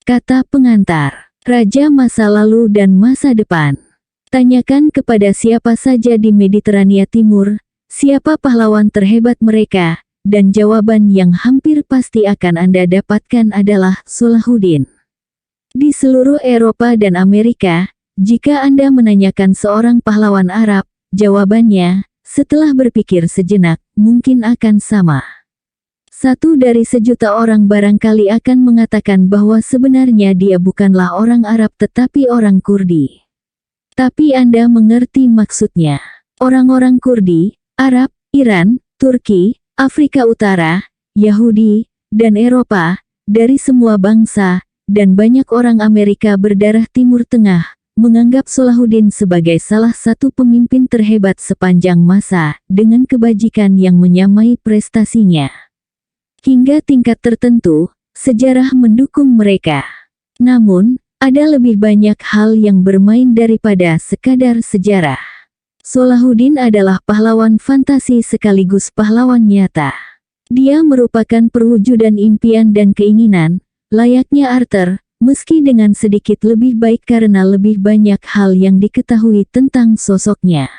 kata pengantar. Raja masa lalu dan masa depan. Tanyakan kepada siapa saja di Mediterania Timur, siapa pahlawan terhebat mereka, dan jawaban yang hampir pasti akan Anda dapatkan adalah Salahuddin. Di seluruh Eropa dan Amerika, jika Anda menanyakan seorang pahlawan Arab, jawabannya, setelah berpikir sejenak, mungkin akan sama. 1 dari sejuta orang barangkali akan mengatakan bahwa sebenarnya dia bukanlah orang Arab tetapi orang Kurdi. Tapi Anda mengerti maksudnya. Orang-orang Kurdi, Arab, Iran, Turki, Afrika Utara, Yahudi, dan Eropa, dari semua bangsa, dan banyak orang Amerika berdarah Timur Tengah, menganggap Salahuddin sebagai salah satu pemimpin terhebat sepanjang masa, dengan kebajikan yang menyamai prestasinya. Hingga tingkat tertentu, sejarah mendukung mereka. Namun, ada lebih banyak hal yang bermain daripada sekadar sejarah. Salahuddin adalah pahlawan fantasi sekaligus pahlawan nyata. Dia merupakan perwujudan impian dan keinginan, layaknya Arthur, meski dengan sedikit lebih baik karena lebih banyak hal yang diketahui tentang sosoknya.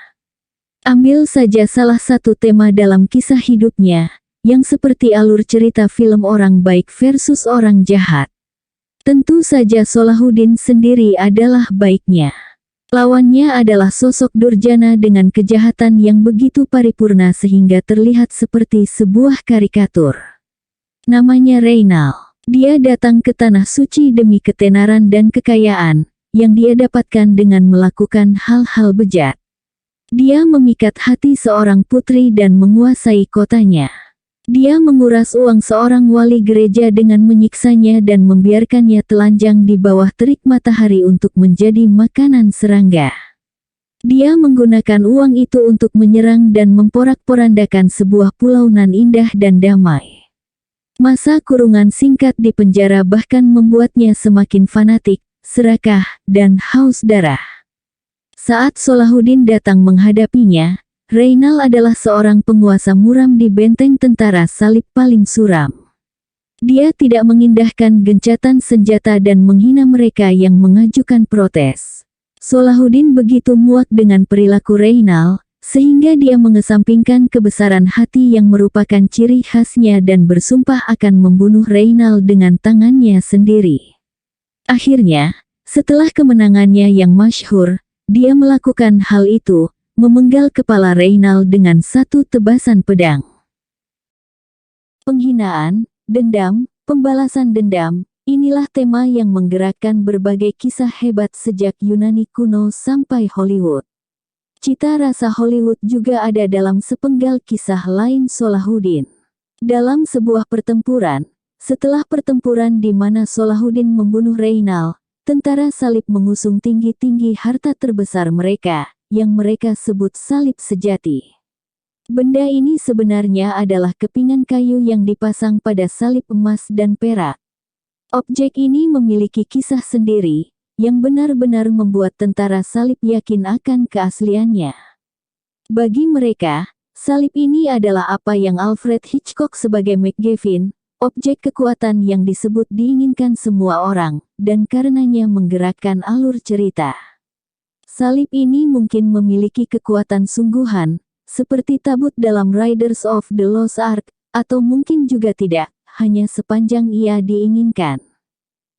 Ambil saja salah satu tema dalam kisah hidupnya, yang seperti alur cerita film orang baik versus orang jahat. Tentu saja Salahuddin sendiri adalah baiknya. Lawannya adalah sosok durjana dengan kejahatan yang begitu paripurna sehingga terlihat seperti sebuah karikatur. Namanya Reynald. Dia datang ke tanah suci demi ketenaran dan kekayaan, yang dia dapatkan dengan melakukan hal-hal bejat. Dia memikat hati seorang putri dan menguasai kotanya. Dia menguras uang seorang wali gereja dengan menyiksanya dan membiarkannya telanjang di bawah terik matahari untuk menjadi makanan serangga. Dia menggunakan uang itu untuk menyerang dan memporak-porandakan sebuah pulau nan indah dan damai. Masa kurungan singkat di penjara bahkan membuatnya semakin fanatik, serakah, dan haus darah. Saat Salahuddin datang menghadapinya, Reynald adalah seorang penguasa muram di benteng tentara salib paling suram. Dia tidak mengindahkan gencatan senjata dan menghina mereka yang mengajukan protes. Salahuddin begitu muak dengan perilaku Reynald, sehingga dia mengesampingkan kebesaran hati yang merupakan ciri khasnya dan bersumpah akan membunuh Reynald dengan tangannya sendiri. Akhirnya, setelah kemenangannya yang masyhur, dia melakukan hal itu, memenggal kepala Reynald dengan satu tebasan pedang. Penghinaan, dendam, pembalasan dendam, inilah tema yang menggerakkan berbagai kisah hebat sejak Yunani kuno sampai Hollywood. Cita rasa Hollywood juga ada dalam sepenggal kisah lain Salahuddin. Dalam sebuah pertempuran, setelah pertempuran di mana Salahuddin membunuh Reynald, tentara salib mengusung tinggi-tinggi harta terbesar mereka, yang mereka sebut salib sejati. Benda ini sebenarnya adalah kepingan kayu yang dipasang pada salib emas dan perak. Objek ini memiliki kisah sendiri, yang benar-benar membuat tentara salib yakin akan keasliannya. Bagi mereka, salib ini adalah apa yang Alfred Hitchcock sebagai MacGuffin, objek kekuatan yang disebut diinginkan semua orang, dan karenanya menggerakkan alur cerita. Salib ini mungkin memiliki kekuatan sungguhan, seperti tabut dalam Raiders of the Lost Ark, atau mungkin juga tidak, hanya sepanjang ia diinginkan.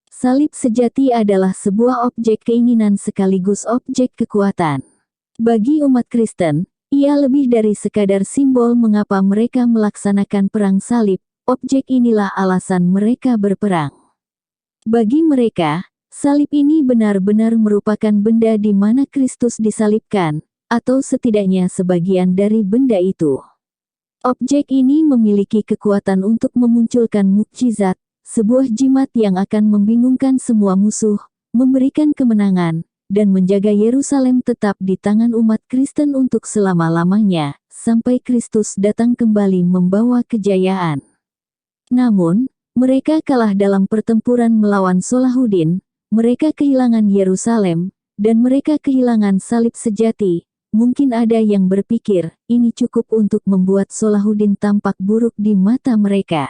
Salib sejati adalah sebuah objek keinginan sekaligus objek kekuatan. Bagi umat Kristen, ia lebih dari sekadar simbol mengapa mereka melaksanakan perang salib, objek inilah alasan mereka berperang. Bagi mereka, salib ini benar-benar merupakan benda di mana Kristus disalibkan, atau setidaknya sebagian dari benda itu. Objek ini memiliki kekuatan untuk memunculkan mukjizat, sebuah jimat yang akan membingungkan semua musuh, memberikan kemenangan, dan menjaga Yerusalem tetap di tangan umat Kristen untuk selama-lamanya, sampai Kristus datang kembali membawa kejayaan. Namun, mereka kalah dalam pertempuran melawan Salahuddin. Mereka kehilangan Yerusalem, dan mereka kehilangan salib sejati. Mungkin ada yang berpikir, ini cukup untuk membuat Salahuddin tampak buruk di mata mereka.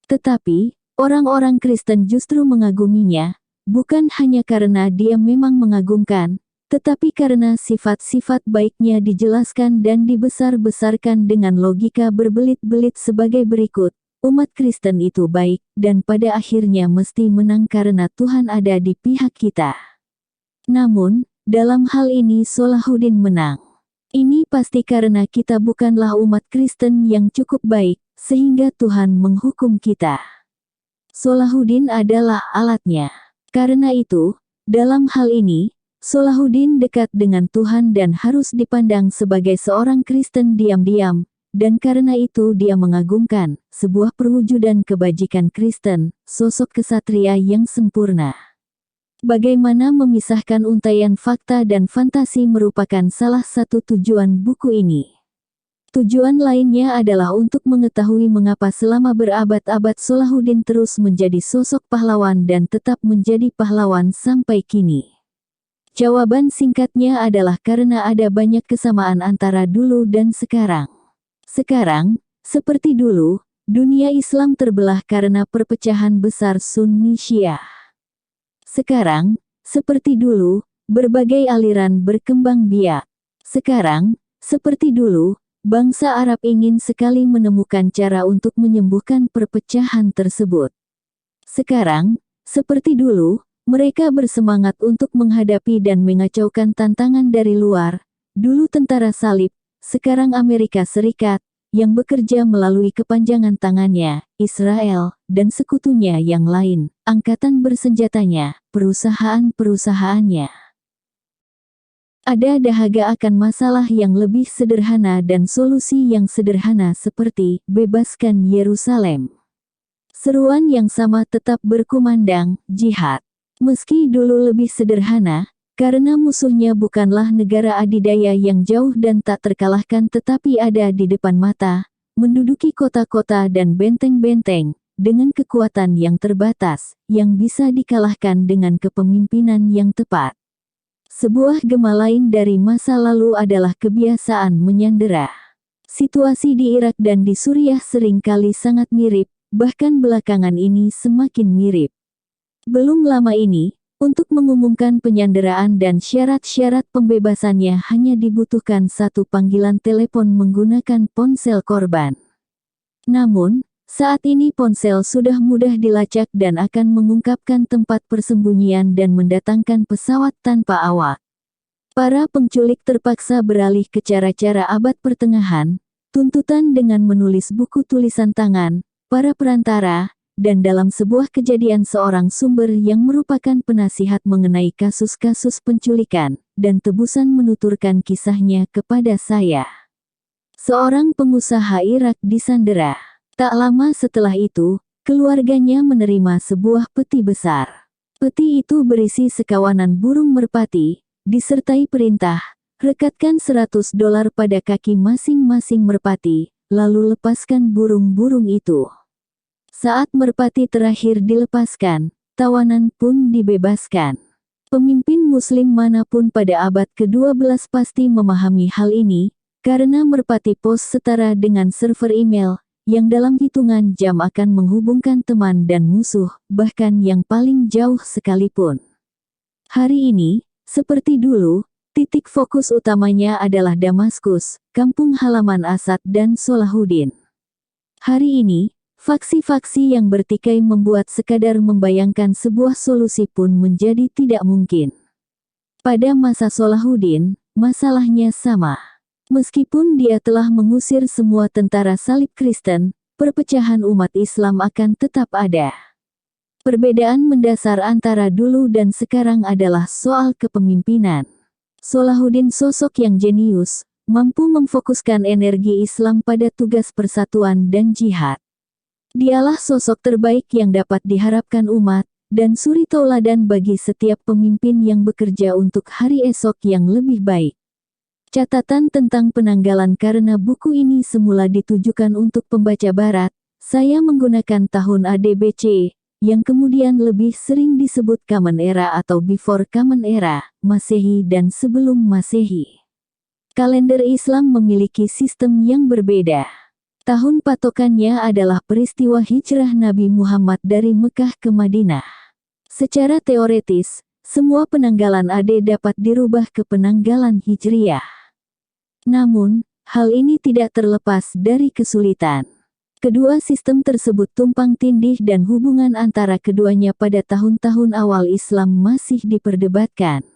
Tetapi, Orang-orang Kristen justru mengaguminya, bukan hanya karena dia memang mengagumkan, tetapi karena sifat-sifat baiknya dijelaskan dan dibesar-besarkan dengan logika berbelit-belit sebagai berikut. Umat Kristen itu baik, dan pada akhirnya mesti menang karena Tuhan ada di pihak kita. Namun, dalam hal ini Salahuddin menang. Ini pasti karena kita bukanlah umat Kristen yang cukup baik, sehingga Tuhan menghukum kita. Salahuddin adalah alatnya. Karena itu, dalam hal ini, Salahuddin dekat dengan Tuhan dan harus dipandang sebagai seorang Kristen diam-diam, dan karena itu dia mengagumkan, sebuah perwujudan kebajikan Kristen, sosok kesatria yang sempurna. Bagaimana memisahkan untaian fakta dan fantasi merupakan salah satu tujuan buku ini. Tujuan lainnya adalah untuk mengetahui mengapa selama berabad-abad Salahuddin terus menjadi sosok pahlawan dan tetap menjadi pahlawan sampai kini. Jawaban singkatnya adalah karena ada banyak kesamaan antara dulu dan sekarang. Sekarang, seperti dulu, dunia Islam terbelah karena perpecahan besar Sunni Syiah. Sekarang, seperti dulu, berbagai aliran berkembang biak. Sekarang, seperti dulu, bangsa Arab ingin sekali menemukan cara untuk menyembuhkan perpecahan tersebut. Sekarang, seperti dulu, mereka bersemangat untuk menghadapi dan mengacaukan tantangan dari luar. Dulu tentara salib, sekarang Amerika Serikat, yang bekerja melalui kepanjangan tangannya, Israel, dan sekutunya yang lain, angkatan bersenjatanya, perusahaan-perusahaannya. Ada dahaga akan masalah yang lebih sederhana dan solusi yang sederhana seperti, bebaskan Yerusalem. Seruan yang sama tetap berkumandang, jihad. Meski dulu lebih sederhana, karena musuhnya bukanlah negara adidaya yang jauh dan tak terkalahkan tetapi ada di depan mata, menduduki kota-kota dan benteng-benteng, dengan kekuatan yang terbatas, yang bisa dikalahkan dengan kepemimpinan yang tepat. Sebuah gema lain dari masa lalu adalah kebiasaan menyandera. Situasi di Irak dan di Suriah seringkali sangat mirip, bahkan belakangan ini semakin mirip. Belum lama ini, untuk mengumumkan penyanderaan dan syarat-syarat pembebasannya hanya dibutuhkan satu panggilan telepon menggunakan ponsel korban. Namun, saat ini ponsel sudah mudah dilacak dan akan mengungkapkan tempat persembunyian dan mendatangkan pesawat tanpa awak. Para penculik terpaksa beralih ke cara-cara abad pertengahan, tuntutan dengan menulis buku tulisan tangan, para perantara, dan dalam sebuah kejadian seorang sumber yang merupakan penasihat mengenai kasus-kasus penculikan, dan tebusan menuturkan kisahnya kepada saya. Seorang pengusaha Irak disandera. Tak lama setelah itu, keluarganya menerima sebuah peti besar. Peti itu berisi sekawanan burung merpati, disertai perintah, rekatkan $100 pada kaki masing-masing merpati, lalu lepaskan burung-burung itu. Saat merpati terakhir dilepaskan, tawanan pun dibebaskan. Pemimpin muslim manapun pada abad ke-12 pasti memahami hal ini, karena merpati pos setara dengan server email, yang dalam hitungan jam akan menghubungkan teman dan musuh, bahkan yang paling jauh sekalipun. Hari ini, seperti dulu, titik fokus utamanya adalah Damaskus, kampung halaman Asad dan Salahuddin. Hari ini, faksi-faksi yang bertikai membuat sekadar membayangkan sebuah solusi pun menjadi tidak mungkin. Pada masa Salahuddin, masalahnya sama. Meskipun dia telah mengusir semua tentara salib Kristen, perpecahan umat Islam akan tetap ada. Perbedaan mendasar antara dulu dan sekarang adalah soal kepemimpinan. Salahuddin sosok yang jenius, mampu memfokuskan energi Islam pada tugas persatuan dan jihad. Dialah sosok terbaik yang dapat diharapkan umat, dan suri tauladan bagi setiap pemimpin yang bekerja untuk hari esok yang lebih baik. Catatan tentang penanggalan karena buku ini semula ditujukan untuk pembaca barat, saya menggunakan tahun ADBC, yang kemudian lebih sering disebut Common Era atau Before Common Era, Masehi dan sebelum Masehi. Kalender Islam memiliki sistem yang berbeda. Tahun patokannya adalah peristiwa hijrah Nabi Muhammad dari Mekah ke Madinah. Secara teoretis, semua penanggalan AD dapat dirubah ke penanggalan Hijriyah. Namun, hal ini tidak terlepas dari kesulitan. Kedua sistem tersebut tumpang tindih dan hubungan antara keduanya pada tahun-tahun awal Islam masih diperdebatkan.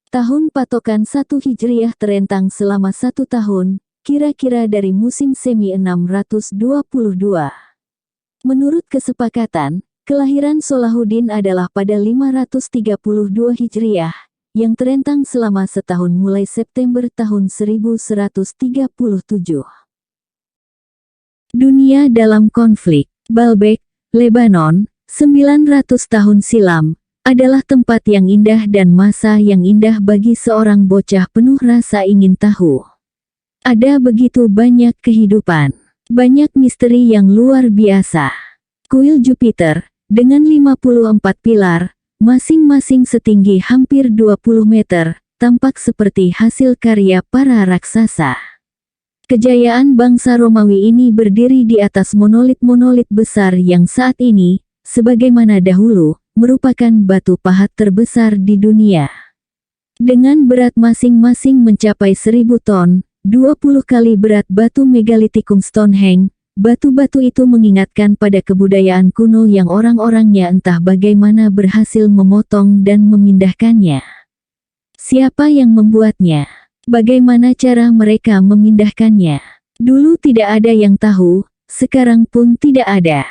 Tahun patokan 1 Hijriyah terentang selama 1 tahun, kira-kira dari musim semi 622. Menurut kesepakatan, kelahiran Salahuddin adalah pada 532 Hijriyah, yang terentang selama setahun mulai September tahun 1137. Dunia dalam konflik. Baalbek, Lebanon, 900 tahun silam, adalah tempat yang indah dan masa yang indah bagi seorang bocah penuh rasa ingin tahu. Ada begitu banyak kehidupan, banyak misteri yang luar biasa. Kuil Jupiter, dengan 54 pilar, masing-masing setinggi hampir 20 meter, tampak seperti hasil karya para raksasa. Kejayaan bangsa Romawi ini berdiri di atas monolit-monolit besar yang saat ini, sebagaimana dahulu, merupakan batu pahat terbesar di dunia. Dengan berat masing-masing mencapai 1000 ton, 20 kali berat batu megalitikum Stonehenge, batu-batu itu mengingatkan pada kebudayaan kuno yang orang-orangnya entah bagaimana berhasil memotong dan memindahkannya. Siapa yang membuatnya? Bagaimana cara mereka memindahkannya? Dulu tidak ada yang tahu, sekarang pun tidak ada.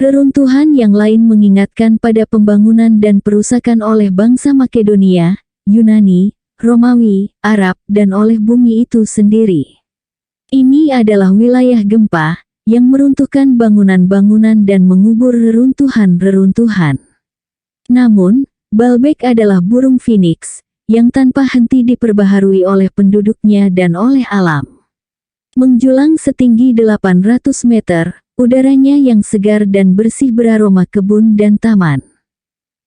Reruntuhan yang lain mengingatkan pada pembangunan dan perusakan oleh bangsa Makedonia, Yunani, Romawi, Arab, dan oleh bumi itu sendiri. Ini adalah wilayah gempa, yang meruntuhkan bangunan-bangunan dan mengubur reruntuhan-reruntuhan. Namun, Baalbek adalah burung phoenix, yang tanpa henti diperbaharui oleh penduduknya dan oleh alam. Menjulang setinggi 800 meter, udaranya yang segar dan bersih beraroma kebun dan taman.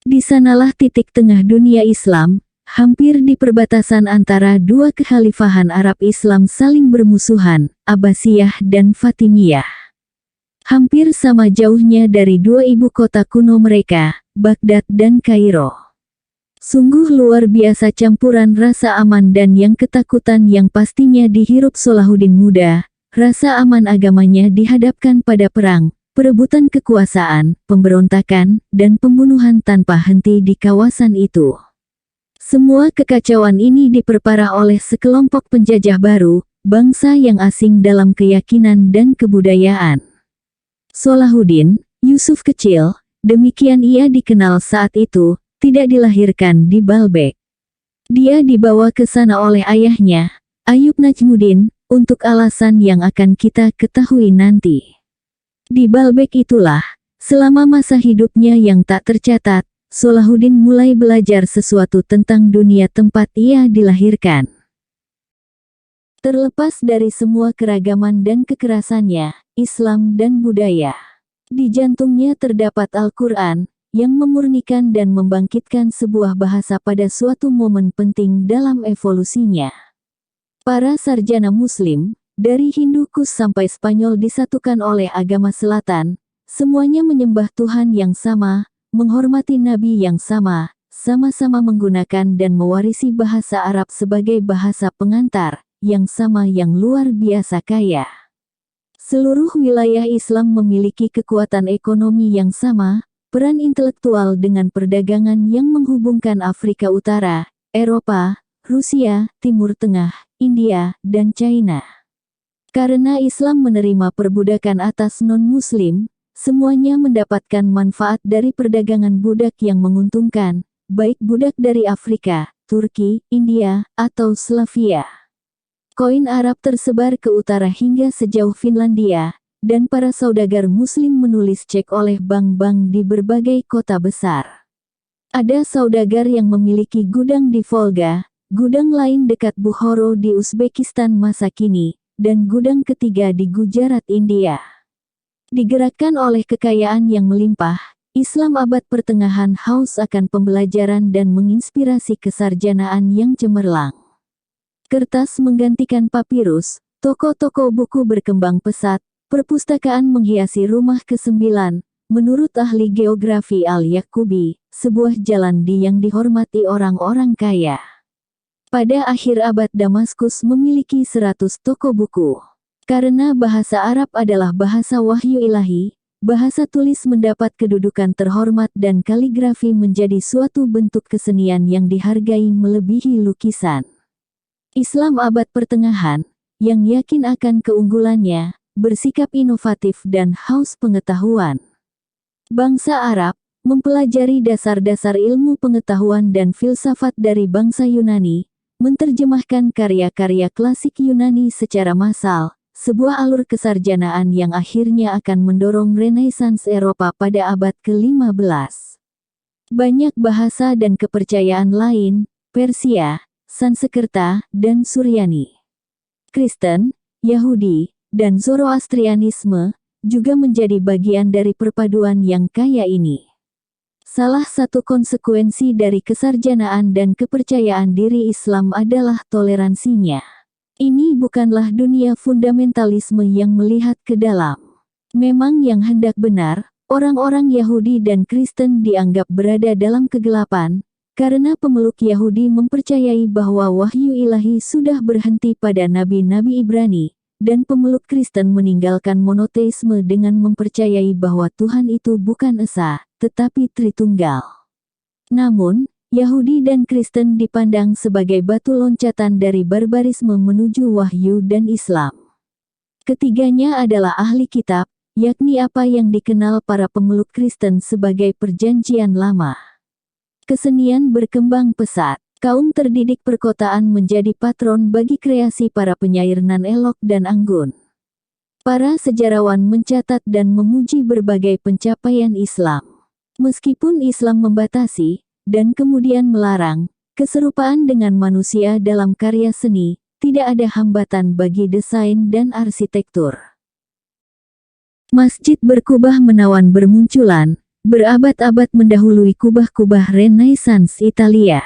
Di sanalah titik tengah dunia Islam, hampir di perbatasan antara dua kekhalifahan Arab Islam saling bermusuhan, Abbasiyah dan Fatimiyah. Hampir sama jauhnya dari dua ibu kota kuno mereka, Baghdad dan Kairo. Sungguh luar biasa campuran rasa aman dan yang ketakutan yang pastinya dihirup Salahuddin muda, rasa aman agamanya dihadapkan pada perang, perebutan kekuasaan, pemberontakan, dan pembunuhan tanpa henti di kawasan itu. Semua kekacauan ini diperparah oleh sekelompok penjajah baru, bangsa yang asing dalam keyakinan dan kebudayaan. Salahuddin, Yusuf kecil, demikian ia dikenal saat itu, tidak dilahirkan di Baalbek. Dia dibawa ke sana oleh ayahnya, Ayub Najmuddin, untuk alasan yang akan kita ketahui nanti. Di Baalbek itulah, selama masa hidupnya yang tak tercatat, Salahuddin mulai belajar sesuatu tentang dunia tempat ia dilahirkan. Terlepas dari semua keragaman dan kekerasannya, Islam dan budaya, di jantungnya terdapat Al-Quran, yang memurnikan dan membangkitkan sebuah bahasa pada suatu momen penting dalam evolusinya. Para sarjana Muslim, dari Hindu Kush sampai Spanyol disatukan oleh agama Selatan, semuanya menyembah Tuhan yang sama, menghormati Nabi yang sama, sama-sama menggunakan dan mewarisi bahasa Arab sebagai bahasa pengantar, yang sama yang luar biasa kaya. Seluruh wilayah Islam memiliki kekuatan ekonomi yang sama, peran intelektual dengan perdagangan yang menghubungkan Afrika Utara, Eropa, Rusia, Timur Tengah, India, dan China. Karena Islam menerima perbudakan atas non-Muslim, semuanya mendapatkan manfaat dari perdagangan budak yang menguntungkan, baik budak dari Afrika, Turki, India, atau Slavia. Koin Arab tersebar ke utara hingga sejauh Finlandia, dan para saudagar Muslim menulis cek oleh bank-bank di berbagai kota besar. Ada saudagar yang memiliki gudang di Volga, gudang lain dekat Bukhara di Uzbekistan masa kini, dan gudang ketiga di Gujarat, India. Digerakkan oleh kekayaan yang melimpah, Islam abad pertengahan haus akan pembelajaran dan menginspirasi kesarjanaan yang cemerlang. Kertas menggantikan papirus, toko-toko buku berkembang pesat, Perpustakaan menghiasi rumah ke-9. Menurut ahli geografi Al-Yaqubi, sebuah jalan yang dihormati orang-orang kaya. Pada akhir abad Damaskus memiliki 100 toko buku. Karena bahasa Arab adalah bahasa wahyu ilahi, bahasa tulis mendapat kedudukan terhormat dan kaligrafi menjadi suatu bentuk kesenian yang dihargai melebihi lukisan. Islam abad pertengahan, yang yakin akan keunggulannya, bersikap inovatif dan haus pengetahuan. Bangsa Arab, mempelajari dasar-dasar ilmu pengetahuan dan filsafat dari bangsa Yunani, menerjemahkan karya-karya klasik Yunani secara massal, sebuah alur kesarjanaan yang akhirnya akan mendorong Renaissance Eropa pada abad ke-15. Banyak bahasa dan kepercayaan lain, Persia, Sanskerta, dan Suryani, Kristen, Yahudi, dan Zoroastrianisme, juga menjadi bagian dari perpaduan yang kaya ini. Salah satu konsekuensi dari kesarjanaan dan kepercayaan diri Islam adalah toleransinya. Ini bukanlah dunia fundamentalisme yang melihat ke dalam. Memang yang hendak benar, orang-orang Yahudi dan Kristen dianggap berada dalam kegelapan, karena pemeluk Yahudi mempercayai bahwa wahyu ilahi sudah berhenti pada nabi-nabi Ibrani, dan pemeluk Kristen meninggalkan monoteisme dengan mempercayai bahwa Tuhan itu bukan esa, tetapi Tritunggal. Namun, Yahudi dan Kristen dipandang sebagai batu loncatan dari barbarisme menuju wahyu dan Islam. Ketiganya adalah ahli kitab, yakni apa yang dikenal para pemeluk Kristen sebagai Perjanjian Lama. Kesenian berkembang pesat. Kaum terdidik perkotaan menjadi patron bagi kreasi para penyair nan elok dan anggun. Para sejarawan mencatat dan memuji berbagai pencapaian Islam. Meskipun Islam membatasi, dan kemudian melarang, keserupaan dengan manusia dalam karya seni, tidak ada hambatan bagi desain dan arsitektur. Masjid berkubah menawan bermunculan, berabad-abad mendahului kubah-kubah Renaissance Italia.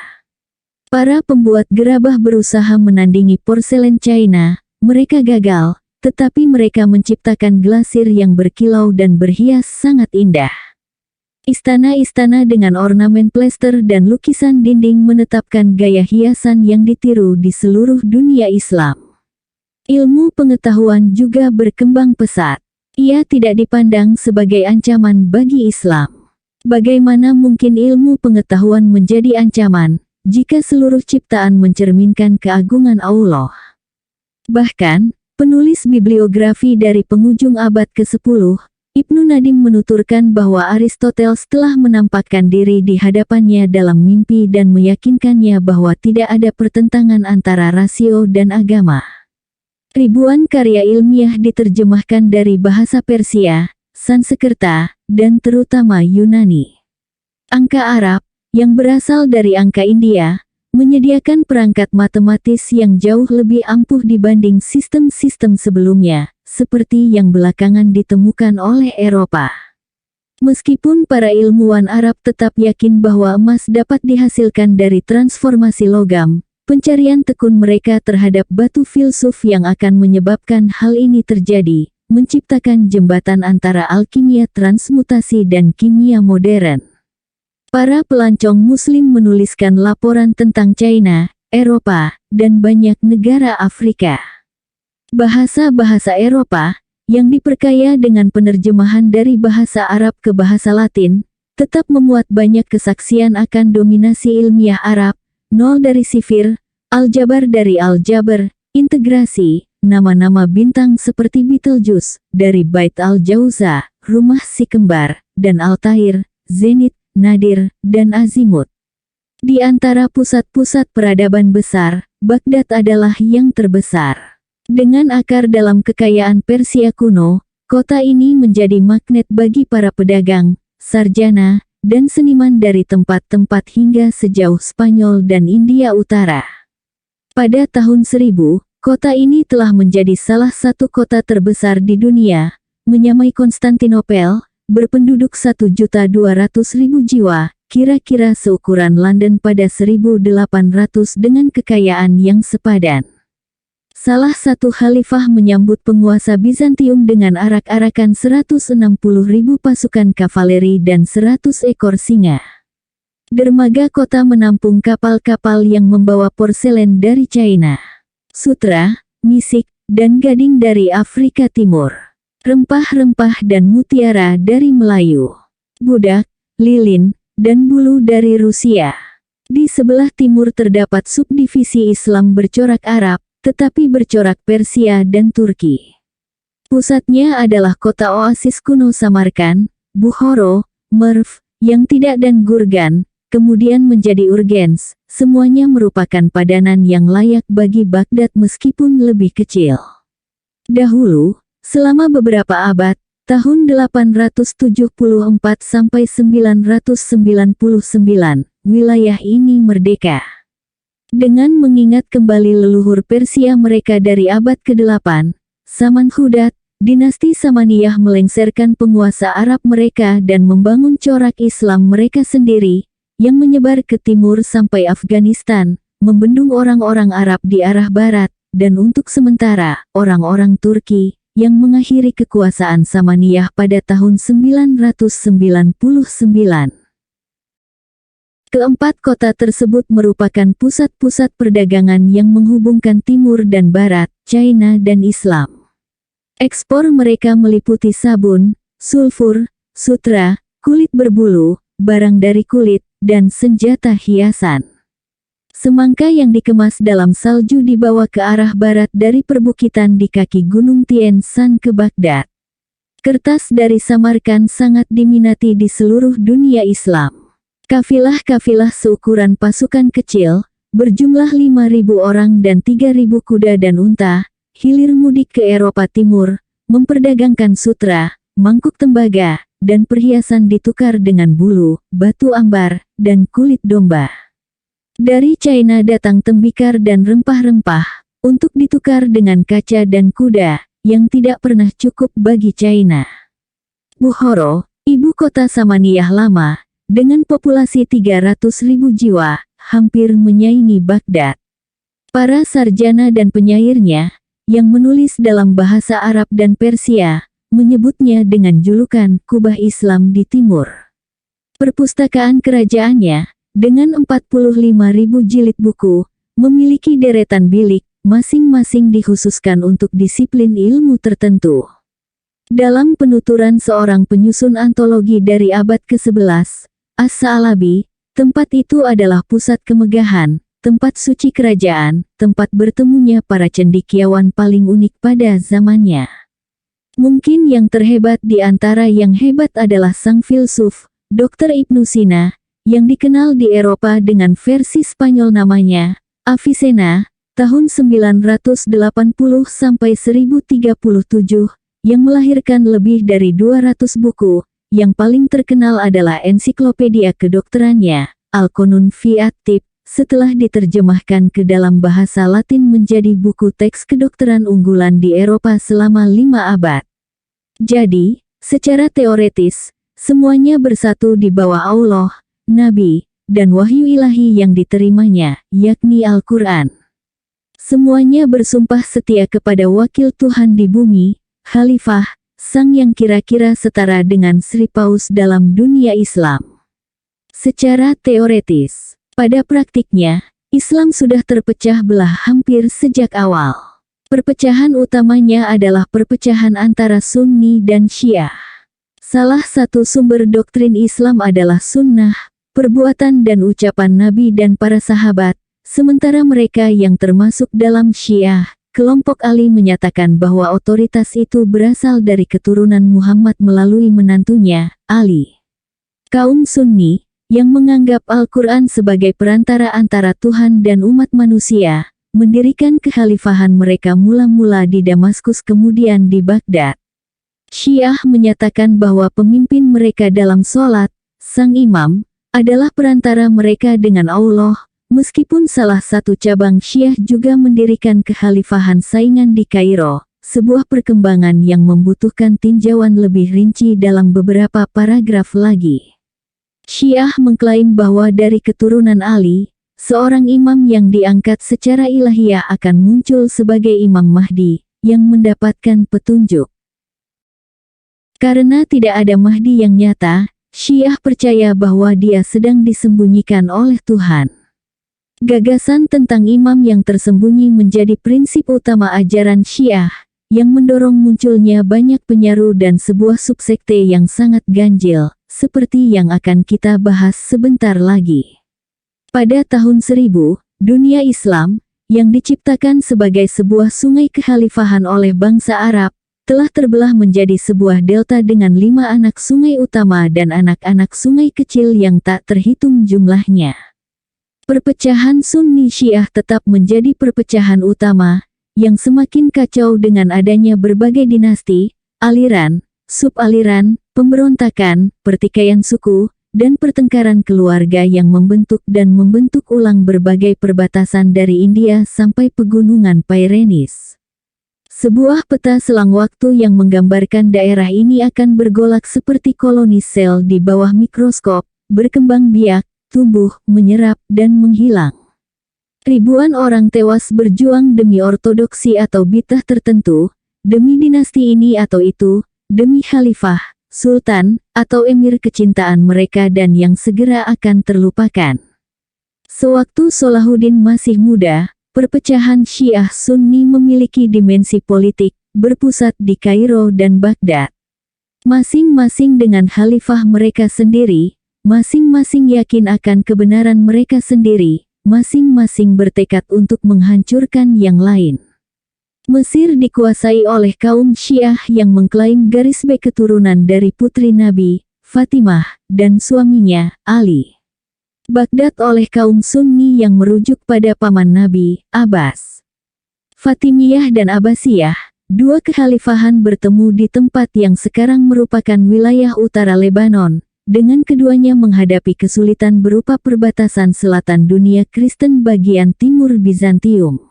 Para pembuat gerabah berusaha menandingi porselen China, mereka gagal, tetapi mereka menciptakan glasir yang berkilau dan berhias sangat indah. Istana-istana dengan ornamen plester dan lukisan dinding menetapkan gaya hiasan yang ditiru di seluruh dunia Islam. Ilmu pengetahuan juga berkembang pesat. Ia tidak dipandang sebagai ancaman bagi Islam. Bagaimana mungkin ilmu pengetahuan menjadi ancaman, jika seluruh ciptaan mencerminkan keagungan Allah? Bahkan, penulis bibliografi dari penghujung abad ke-10, Ibnu Nadim menuturkan bahwa Aristoteles telah menampakkan diri di hadapannya dalam mimpi dan meyakinkannya bahwa tidak ada pertentangan antara rasio dan agama. Ribuan karya ilmiah diterjemahkan dari bahasa Persia, Sanskerta, dan terutama Yunani. Angka Arab, yang berasal dari angka India, menyediakan perangkat matematis yang jauh lebih ampuh dibanding sistem-sistem sebelumnya, seperti yang belakangan ditemukan oleh Eropa. Meskipun para ilmuwan Arab tetap yakin bahwa emas dapat dihasilkan dari transformasi logam, pencarian tekun mereka terhadap batu filsuf yang akan menyebabkan hal ini terjadi, menciptakan jembatan antara alkimia transmutasi dan kimia modern. Para pelancong Muslim menuliskan laporan tentang China, Eropa, dan banyak negara Afrika. Bahasa-bahasa Eropa, yang diperkaya dengan penerjemahan dari bahasa Arab ke bahasa Latin, tetap memuat banyak kesaksian akan dominasi ilmiah Arab, nol dari sifir, aljabar dari aljabar, integrasi, nama-nama bintang seperti Betelgeuse, dari Bait al-Jauza, rumah si kembar, dan Altair, zenit, nadir, dan azimut. Di antara pusat-pusat peradaban besar, Baghdad adalah yang terbesar. Dengan akar dalam kekayaan Persia kuno, kota ini menjadi magnet bagi para pedagang, sarjana, dan seniman dari tempat-tempat hingga sejauh Spanyol dan India Utara. Pada tahun 1000, kota ini telah menjadi salah satu kota terbesar di dunia, menyamai Konstantinopel, berpenduduk 1.200.000 jiwa, kira-kira seukuran London pada 1800 dengan kekayaan yang sepadan. Salah satu khalifah menyambut penguasa Bizantium dengan arak-arakan 160.000 pasukan kavaleri dan 100 ekor singa. Dermaga kota menampung kapal-kapal yang membawa porselen dari China, sutra, misik, dan gading dari Afrika Timur, rempah-rempah dan mutiara dari Melayu, budak, lilin, dan bulu dari Rusia. Di sebelah timur terdapat subdivisi Islam bercorak Arab, tetapi bercorak Persia dan Turki. Pusatnya adalah kota oasis kuno Samarkand, Bukhara, Merv, yang tidak dan Gurgan, kemudian menjadi Urgench. Semuanya merupakan padanan yang layak bagi Baghdad meskipun lebih kecil. Dahulu, selama beberapa abad, tahun 874 sampai 999, wilayah ini merdeka. Dengan mengingat kembali leluhur Persia mereka dari abad ke-8, Samanhudat, dinasti Samaniyah melengsarkan penguasa Arab mereka dan membangun corak Islam mereka sendiri, yang menyebar ke timur sampai Afghanistan, membendung orang-orang Arab di arah barat, dan untuk sementara, orang-orang Turki, yang mengakhiri kekuasaan Samaniyah pada tahun 999. Keempat kota tersebut merupakan pusat-pusat perdagangan yang menghubungkan timur dan barat, China dan Islam. Ekspor mereka meliputi sabun, sulfur, sutra, kulit berbulu, barang dari kulit, dan senjata hiasan. Semangka yang dikemas dalam salju dibawa ke arah barat dari perbukitan di kaki Gunung Tien Shan ke Baghdad. Kertas dari Samarkand sangat diminati di seluruh dunia Islam. Kafilah-kafilah seukuran pasukan kecil, berjumlah 5.000 orang dan 3.000 kuda dan unta, hilir mudik ke Eropa Timur, memperdagangkan sutra, mangkuk tembaga, dan perhiasan ditukar dengan bulu, batu ambar, dan kulit domba. Dari China datang tembikar dan rempah-rempah, untuk ditukar dengan kaca dan kuda, yang tidak pernah cukup bagi China. Bukhara, ibu kota Samaniyah lama, dengan populasi 300.000 jiwa, hampir menyaingi Baghdad. Para sarjana dan penyairnya, yang menulis dalam bahasa Arab dan Persia, menyebutnya dengan julukan Kubah Islam di Timur. Perpustakaan kerajaannya, dengan 45.000 jilid buku, memiliki deretan bilik, masing-masing dikhususkan untuk disiplin ilmu tertentu. Dalam penuturan seorang penyusun antologi dari abad ke-11, As-Sa'labi, tempat itu adalah pusat kemegahan, tempat suci kerajaan, tempat bertemunya para cendekiawan paling unik pada zamannya. Mungkin yang terhebat di antara yang hebat adalah sang filsuf, Dr. Ibnu Sina, yang dikenal di Eropa dengan versi Spanyol namanya, Avicenna, tahun 980 sampai 1037, yang melahirkan lebih dari 200 buku. Yang paling terkenal adalah ensiklopedia kedokterannya, Al-Qanun fi at-Tibb, setelah diterjemahkan ke dalam bahasa Latin menjadi buku teks kedokteran unggulan di Eropa selama 5 abad. Jadi, secara teoretis, semuanya bersatu di bawah Allah, Nabi, dan wahyu ilahi yang diterimanya, yakni Al-Quran. Semuanya bersumpah setia kepada wakil Tuhan di bumi, Khalifah, sang yang kira-kira setara dengan Sri Paus dalam dunia Islam. Secara teoretis, pada praktiknya, Islam sudah terpecah belah hampir sejak awal. Perpecahan utamanya adalah perpecahan antara Sunni dan Syiah. Salah satu sumber doktrin Islam adalah sunnah, perbuatan dan ucapan Nabi dan para sahabat, sementara mereka yang termasuk dalam Syiah, kelompok Ali menyatakan bahwa otoritas itu berasal dari keturunan Muhammad melalui menantunya, Ali. Kaum Sunni, yang menganggap Al-Quran sebagai perantara antara Tuhan dan umat manusia, mendirikan kekhalifahan mereka mula-mula di Damaskus kemudian di Baghdad. Syiah menyatakan bahwa pemimpin mereka dalam sholat, sang imam, adalah perantara mereka dengan Allah. Meskipun salah satu cabang Syiah juga mendirikan kekhalifahan saingan di Kairo, sebuah perkembangan yang membutuhkan tinjauan lebih rinci dalam beberapa paragraf lagi. Syiah mengklaim bahwa dari keturunan Ali, seorang imam yang diangkat secara ilahiyah akan muncul sebagai Imam Mahdi, yang mendapatkan petunjuk. Karena tidak ada Mahdi yang nyata, Syiah percaya bahwa dia sedang disembunyikan oleh Tuhan. Gagasan tentang imam yang tersembunyi menjadi prinsip utama ajaran Syiah, yang mendorong munculnya banyak penyaru dan sebuah subsekte yang sangat ganjil, seperti yang akan kita bahas sebentar lagi. Pada tahun 1000, dunia Islam, yang diciptakan sebagai sebuah sungai kekhalifahan oleh bangsa Arab, telah terbelah menjadi sebuah delta dengan 5 anak sungai utama dan anak-anak sungai kecil yang tak terhitung jumlahnya. Perpecahan Sunni Syiah tetap menjadi perpecahan utama, yang semakin kacau dengan adanya berbagai dinasti, aliran, sub-aliran, pemberontakan, pertikaian suku, dan pertengkaran keluarga yang membentuk ulang berbagai perbatasan dari India sampai pegunungan Pyrenees. Sebuah peta selang waktu yang menggambarkan daerah ini akan bergolak seperti koloni sel di bawah mikroskop, berkembang biak, tumbuh, menyerap, dan menghilang. Ribuan orang tewas berjuang demi ortodoksi atau bitah tertentu, demi dinasti ini atau itu, demi khalifah, sultan, atau emir kecintaan mereka dan yang segera akan terlupakan. Sewaktu Salahuddin masih muda, perpecahan Syiah Sunni memiliki dimensi politik, berpusat di Kairo dan Baghdad. Masing-masing dengan khalifah mereka sendiri, masing-masing yakin akan kebenaran mereka sendiri, masing-masing bertekad untuk menghancurkan yang lain. Mesir dikuasai oleh kaum Syiah yang mengklaim garis B keturunan dari putri Nabi, Fatimah, dan suaminya, Ali. Baghdad oleh kaum Sunni yang merujuk pada paman Nabi, Abbas. Fatimiyah dan Abbasiyah, dua kekhalifahan bertemu di tempat yang sekarang merupakan wilayah utara Lebanon, dengan keduanya menghadapi kesulitan berupa perbatasan selatan dunia Kristen bagian timur Bizantium.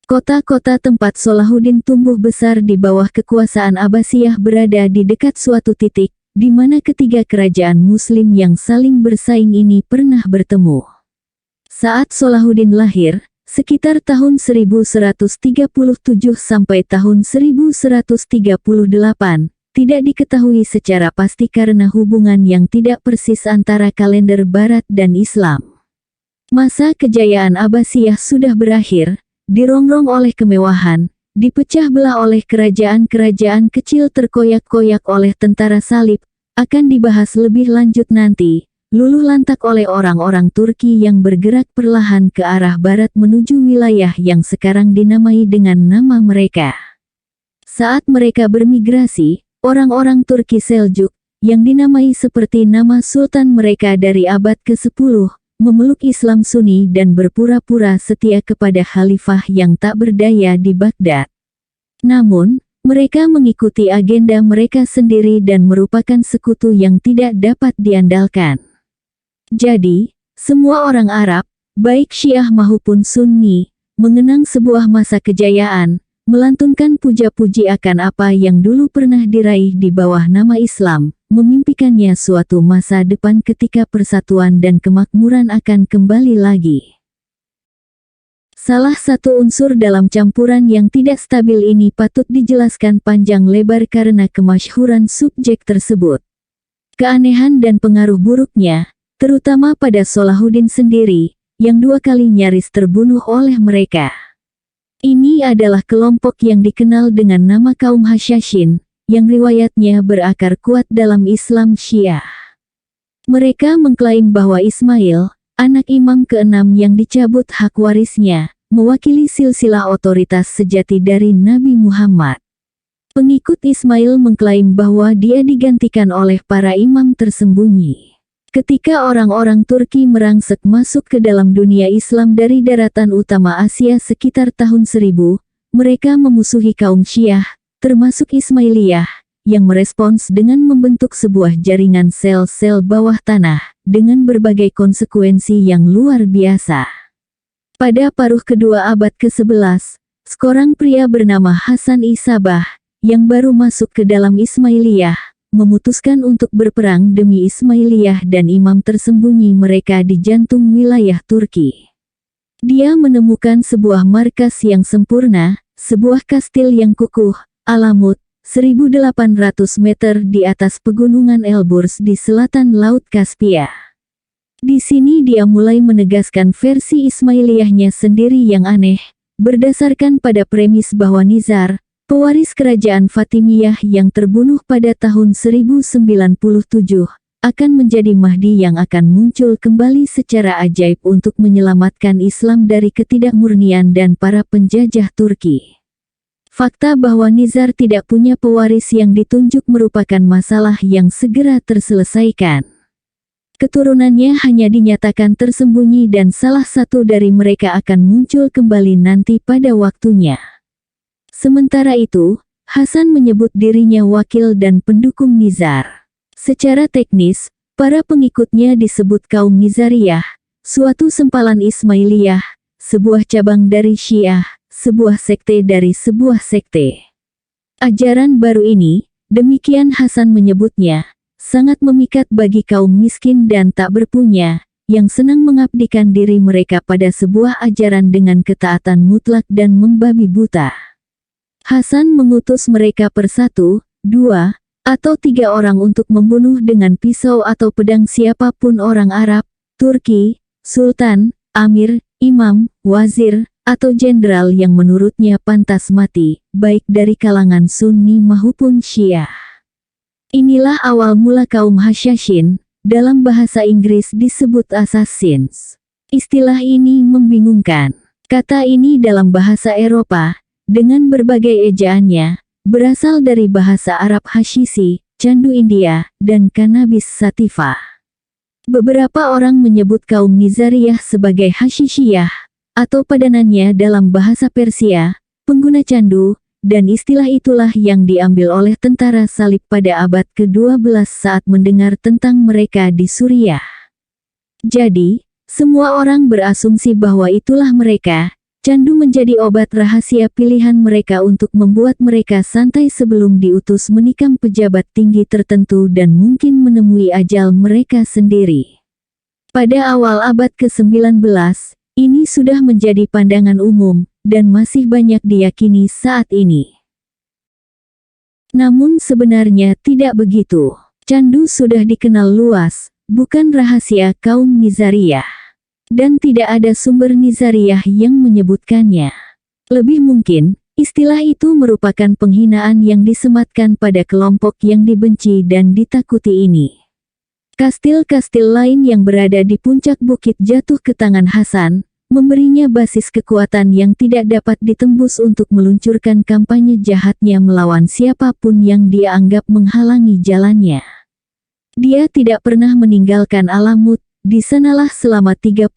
Kota-kota tempat Salahuddin tumbuh besar di bawah kekuasaan Abbasiyah berada di dekat suatu titik, di mana ketiga kerajaan Muslim yang saling bersaing ini pernah bertemu. Saat Salahuddin lahir, sekitar tahun 1137 sampai tahun 1138, tidak diketahui secara pasti karena hubungan yang tidak persis antara kalender Barat dan Islam. Masa kejayaan Abbasiyah sudah berakhir, dirongrong oleh kemewahan, dipecah belah oleh kerajaan-kerajaan kecil terkoyak-koyak oleh tentara salib, akan dibahas lebih lanjut nanti, luluh lantak oleh orang-orang Turki yang bergerak perlahan ke arah barat menuju wilayah yang sekarang dinamai dengan nama mereka. Saat mereka bermigrasi, orang-orang Turki Seljuk, yang dinamai seperti nama sultan mereka dari abad ke-10, memeluk Islam Sunni dan berpura-pura setia kepada khalifah yang tak berdaya di Baghdad. Namun, mereka mengikuti agenda mereka sendiri dan merupakan sekutu yang tidak dapat diandalkan. Jadi, semua orang Arab, baik Syiah maupun Sunni, mengenang sebuah masa kejayaan, melantunkan puja-puji akan apa yang dulu pernah diraih di bawah nama Islam, memimpikannya suatu masa depan ketika persatuan dan kemakmuran akan kembali lagi. Salah satu unsur dalam campuran yang tidak stabil ini patut dijelaskan panjang lebar karena kemasyhuran subjek tersebut. Keanehan dan pengaruh buruknya, terutama pada Salahuddin sendiri, yang 2 kali nyaris terbunuh oleh mereka. Ini adalah kelompok yang dikenal dengan nama kaum Hasyashin, yang riwayatnya berakar kuat dalam Islam Syiah. Mereka mengklaim bahwa Ismail, anak imam ke-6 yang dicabut hak warisnya, mewakili silsilah otoritas sejati dari Nabi Muhammad. Pengikut Ismail mengklaim bahwa dia digantikan oleh para imam tersembunyi. Ketika orang-orang Turki merangsek masuk ke dalam dunia Islam dari daratan utama Asia sekitar tahun 1000, mereka memusuhi kaum Syiah, termasuk Ismailiyah, yang merespons dengan membentuk sebuah jaringan sel-sel bawah tanah, dengan berbagai konsekuensi yang luar biasa. Pada paruh kedua abad ke-11, seorang pria bernama Hasan I Sabah, yang baru masuk ke dalam Ismailiyah, memutuskan untuk berperang demi Ismailiyah dan imam tersembunyi mereka di jantung wilayah Turki. Dia menemukan sebuah markas yang sempurna, sebuah kastil yang kukuh, Alamut, 1.800 meter di atas pegunungan Elburz di selatan Laut Kaspia. Di sini dia mulai menegaskan versi Ismailiyahnya sendiri yang aneh, berdasarkan pada premis bahwa Nizar, pewaris kerajaan Fatimiyah yang terbunuh pada tahun 1097, akan menjadi Mahdi yang akan muncul kembali secara ajaib untuk menyelamatkan Islam dari ketidakmurnian dan para penjajah Turki. Fakta bahwa Nizar tidak punya pewaris yang ditunjuk merupakan masalah yang segera terselesaikan. Keturunannya hanya dinyatakan tersembunyi dan salah satu dari mereka akan muncul kembali nanti pada waktunya. Sementara itu, Hasan menyebut dirinya wakil dan pendukung Nizar. Secara teknis, para pengikutnya disebut kaum Nizariyah, suatu sempalan Ismailiyah, sebuah cabang dari Syiah, sebuah sekte dari sebuah sekte. Ajaran baru ini, demikian Hasan menyebutnya, sangat memikat bagi kaum miskin dan tak berpunya, yang senang mengabdikan diri mereka pada sebuah ajaran dengan ketaatan mutlak dan membabi buta. Hasan mengutus mereka per 1, 2, atau 3 orang untuk membunuh dengan pisau atau pedang siapapun orang Arab, Turki, Sultan, Amir, Imam, Wazir, atau jenderal yang menurutnya pantas mati, baik dari kalangan Sunni maupun Syiah. Inilah awal mula kaum Hashashin, dalam bahasa Inggris disebut assassins. Istilah ini membingungkan. Kata ini dalam bahasa Eropa, dengan berbagai ejaannya, berasal dari bahasa Arab Hashisi, candu India, dan cannabis sativa. Beberapa orang menyebut kaum Nizariyah sebagai Hashishiyah, atau padanannya dalam bahasa Persia, pengguna candu, dan istilah itulah yang diambil oleh tentara salib pada abad ke-12 saat mendengar tentang mereka di Suriah. Jadi, semua orang berasumsi bahwa itulah mereka. Candu menjadi obat rahasia pilihan mereka untuk membuat mereka santai sebelum diutus menikam pejabat tinggi tertentu dan mungkin menemui ajal mereka sendiri. Pada awal abad ke-19, ini sudah menjadi pandangan umum, dan masih banyak diyakini saat ini. Namun sebenarnya tidak begitu. Candu sudah dikenal luas, bukan rahasia kaum Nizariyah. Dan tidak ada sumber Nizariyah yang menyebutkannya. Lebih mungkin, istilah itu merupakan penghinaan yang disematkan pada kelompok yang dibenci dan ditakuti ini. Kastil-kastil lain yang berada di puncak bukit jatuh ke tangan Hasan, memberinya basis kekuatan yang tidak dapat ditembus untuk meluncurkan kampanye jahatnya melawan siapapun yang dia anggap menghalangi jalannya. Dia tidak pernah meninggalkan Alamut, di sanalah selama 35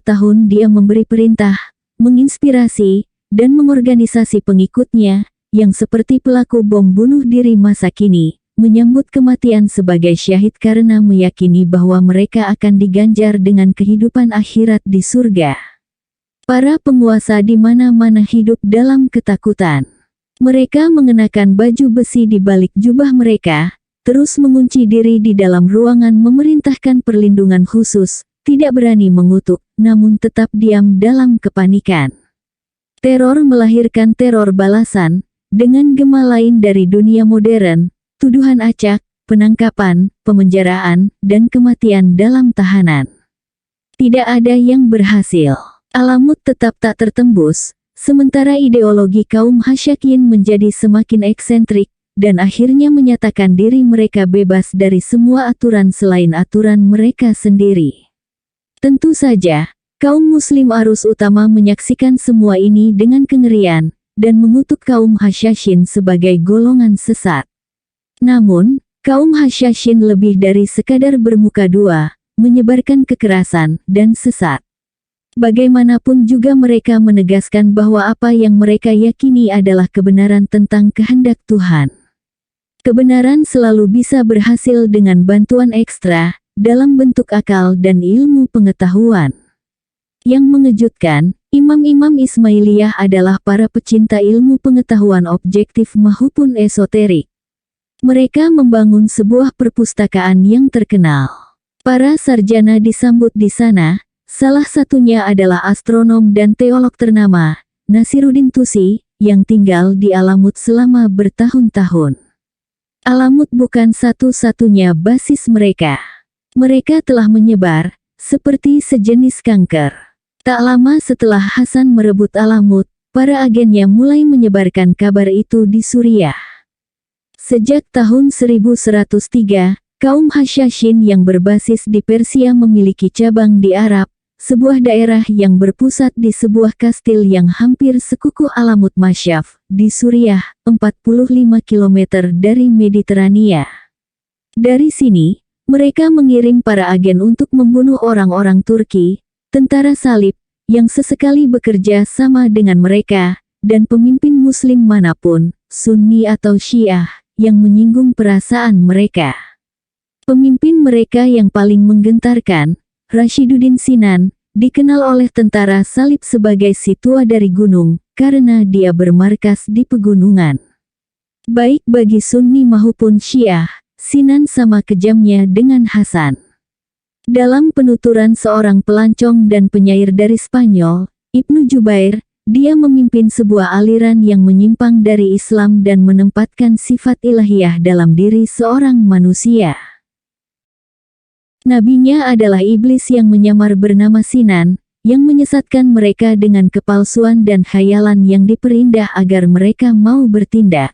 tahun dia memberi perintah, menginspirasi, dan mengorganisasi pengikutnya, yang seperti pelaku bom bunuh diri masa kini, menyambut kematian sebagai syahid karena meyakini bahwa mereka akan diganjar dengan kehidupan akhirat di surga. Para penguasa di mana-mana hidup dalam ketakutan. Mereka mengenakan baju besi di balik jubah mereka, terus mengunci diri di dalam ruangan memerintahkan perlindungan khusus, tidak berani mengutuk, namun tetap diam dalam kepanikan. Teror melahirkan teror balasan, dengan gema lain dari dunia modern, tuduhan acak, penangkapan, pemenjaraan, dan kematian dalam tahanan. Tidak ada yang berhasil. Alamut tetap tak tertembus, sementara ideologi kaum Hasyakin menjadi semakin eksentrik, dan akhirnya menyatakan diri mereka bebas dari semua aturan selain aturan mereka sendiri. Tentu saja, kaum muslim arus utama menyaksikan semua ini dengan kengerian, dan mengutuk kaum Hasyashin sebagai golongan sesat. Namun, kaum Hasyashin lebih dari sekadar bermuka dua, menyebarkan kekerasan, dan sesat. Bagaimanapun juga mereka menegaskan bahwa apa yang mereka yakini adalah kebenaran tentang kehendak Tuhan. Kebenaran selalu bisa berhasil dengan bantuan ekstra, dalam bentuk akal dan ilmu pengetahuan. Yang mengejutkan, imam-imam Ismailiyah adalah para pecinta ilmu pengetahuan objektif maupun esoterik. Mereka membangun sebuah perpustakaan yang terkenal. Para sarjana disambut di sana, salah satunya adalah astronom dan teolog ternama, Nasiruddin Tusi, yang tinggal di Alamut selama bertahun-tahun. Alamut bukan satu-satunya basis mereka. Mereka telah menyebar, seperti sejenis kanker. Tak lama setelah Hasan merebut Alamut, para agennya mulai menyebarkan kabar itu di Suriah. Sejak tahun 1103, kaum Hasyashin yang berbasis di Persia memiliki cabang di Arab, sebuah daerah yang berpusat di sebuah kastil yang hampir sekuku Alamut Masyaf, di Suriah, 45 km dari Mediterania. Dari sini, mereka mengirim para agen untuk membunuh orang-orang Turki, tentara salib, yang sesekali bekerja sama dengan mereka, dan pemimpin Muslim manapun, Sunni atau Syiah, yang menyinggung perasaan mereka. Pemimpin mereka yang paling menggentarkan, Rashiduddin Sinan, dikenal oleh tentara salib sebagai si tua dari gunung, karena dia bermarkas di pegunungan. Baik bagi Sunni maupun Syiah, Sinan sama kejamnya dengan Hasan. Dalam penuturan seorang pelancong dan penyair dari Spanyol, Ibnu Jubair, dia memimpin sebuah aliran yang menyimpang dari Islam dan menempatkan sifat ilahiyah dalam diri seorang manusia. Nabinya adalah iblis yang menyamar bernama Sinan, yang menyesatkan mereka dengan kepalsuan dan khayalan yang diperindah agar mereka mau bertindak.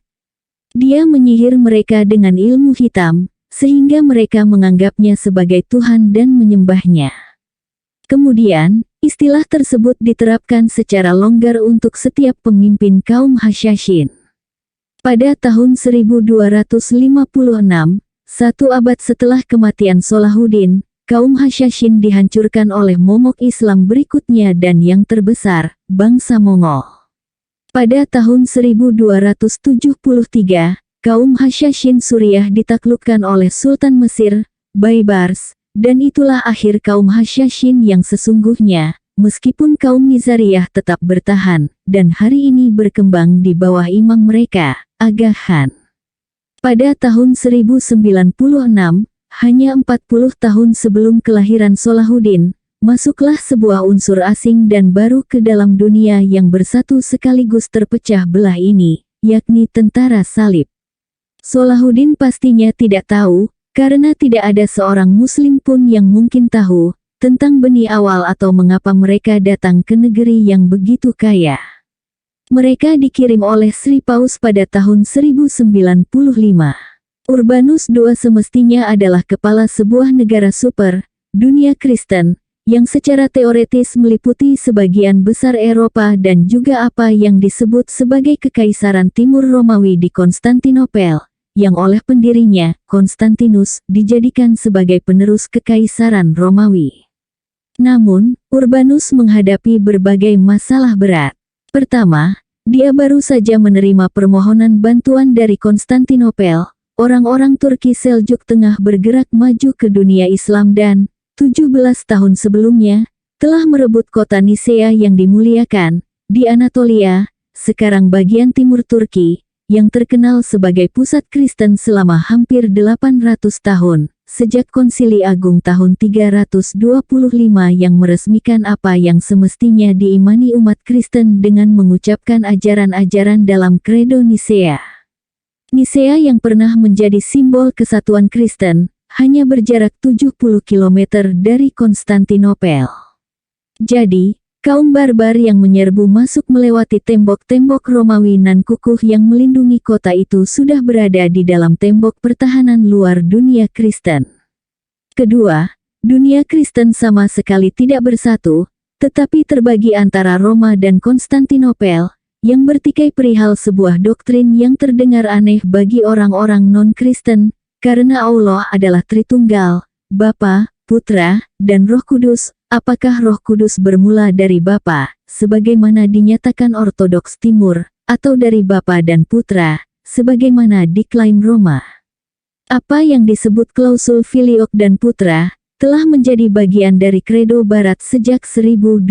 Dia menyihir mereka dengan ilmu hitam, sehingga mereka menganggapnya sebagai Tuhan dan menyembahnya. Kemudian, istilah tersebut diterapkan secara longgar untuk setiap pemimpin kaum Hasyashin. Pada tahun 1256, satu abad setelah kematian Salahuddin, kaum Hasyashin dihancurkan oleh momok Islam berikutnya dan yang terbesar, bangsa Mongol. Pada tahun 1273, kaum Hasyashin Suriah ditaklukkan oleh Sultan Mesir, Baybars, dan itulah akhir kaum Hasyashin yang sesungguhnya, meskipun kaum Nizariyah tetap bertahan, dan hari ini berkembang di bawah imam mereka, Aga Khan. Pada tahun 1096, hanya 40 tahun sebelum kelahiran Salahuddin, masuklah sebuah unsur asing dan baru ke dalam dunia yang bersatu sekaligus terpecah belah ini, yakni tentara salib. Salahuddin pastinya tidak tahu, karena tidak ada seorang muslim pun yang mungkin tahu, tentang benih awal atau mengapa mereka datang ke negeri yang begitu kaya. Mereka dikirim oleh Sri Paus pada tahun 1095. Urbanus II semestinya adalah kepala sebuah negara super, dunia Kristen, yang secara teoretis meliputi sebagian besar Eropa dan juga apa yang disebut sebagai Kekaisaran Timur Romawi di Konstantinopel, yang oleh pendirinya, Konstantinus, dijadikan sebagai penerus Kekaisaran Romawi. Namun, Urbanus menghadapi berbagai masalah berat. Pertama, dia baru saja menerima permohonan bantuan dari Konstantinopel. Orang-orang Turki Seljuk Tengah bergerak maju ke dunia Islam dan, 17 tahun sebelumnya, telah merebut kota Nisea yang dimuliakan, di Anatolia, sekarang bagian timur Turki, yang terkenal sebagai pusat Kristen selama hampir 800 tahun, sejak Konsili Agung tahun 325 yang meresmikan apa yang semestinya diimani umat Kristen dengan mengucapkan ajaran-ajaran dalam Kredo Nisea. Nisea yang pernah menjadi simbol kesatuan Kristen, hanya berjarak 70 km dari Konstantinopel. Jadi, kaum barbar yang menyerbu masuk melewati tembok-tembok Romawi nan kukuh yang melindungi kota itu sudah berada di dalam tembok pertahanan luar dunia Kristen. Kedua, dunia Kristen sama sekali tidak bersatu, tetapi terbagi antara Roma dan Konstantinopel, yang bertikai perihal sebuah doktrin yang terdengar aneh bagi orang-orang non-Kristen, karena Allah adalah Tritunggal, Bapa, Putra, dan Roh Kudus. Apakah Roh Kudus bermula dari Bapa, sebagaimana dinyatakan Ortodoks Timur, atau dari Bapa dan Putra, sebagaimana diklaim Roma? Apa yang disebut klausul Filioque dan Putra, telah menjadi bagian dari kredo Barat sejak 1020.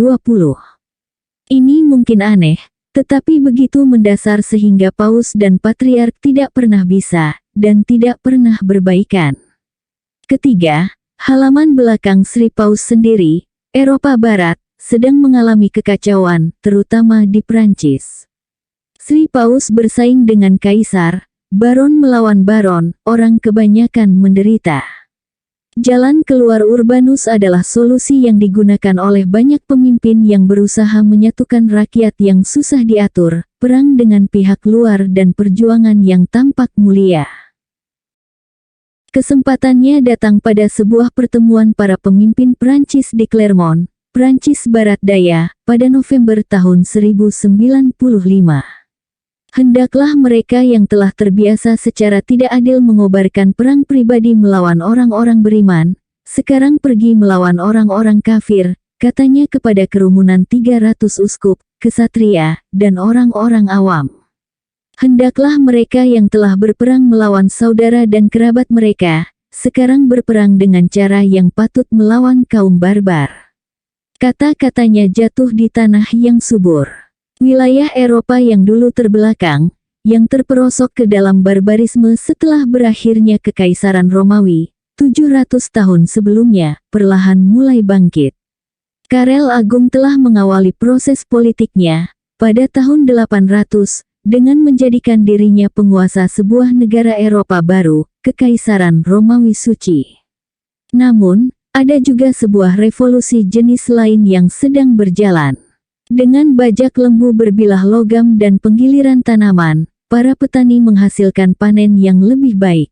Ini mungkin aneh, tetapi begitu mendasar sehingga paus dan patriark tidak pernah bisa, dan tidak pernah berbaikan. Ketiga, halaman belakang Sri Paus sendiri, Eropa Barat, sedang mengalami kekacauan, terutama di Prancis. Sri Paus bersaing dengan kaisar, baron melawan baron, orang kebanyakan menderita. Jalan keluar Urbanus adalah solusi yang digunakan oleh banyak pemimpin yang berusaha menyatukan rakyat yang susah diatur, perang dengan pihak luar dan perjuangan yang tampak mulia. Kesempatannya datang pada sebuah pertemuan para pemimpin Prancis di Clermont, Prancis Barat Daya, pada November tahun 1095. Hendaklah mereka yang telah terbiasa secara tidak adil mengobarkan perang pribadi melawan orang-orang beriman, sekarang pergi melawan orang-orang kafir, katanya kepada kerumunan 300 uskup, kesatria, dan orang-orang awam. Hendaklah mereka yang telah berperang melawan saudara dan kerabat mereka, sekarang berperang dengan cara yang patut melawan kaum barbar. Kata-katanya jatuh di tanah yang subur. Wilayah Eropa yang dulu terbelakang, yang terperosok ke dalam barbarisme setelah berakhirnya Kekaisaran Romawi, 700 tahun sebelumnya, perlahan mulai bangkit. Karel Agung telah mengawali proses politiknya, pada tahun 800, dengan menjadikan dirinya penguasa sebuah negara Eropa baru, Kekaisaran Romawi Suci. Namun, ada juga sebuah revolusi jenis lain yang sedang berjalan. Dengan bajak lembu berbilah logam dan penggiliran tanaman, para petani menghasilkan panen yang lebih baik.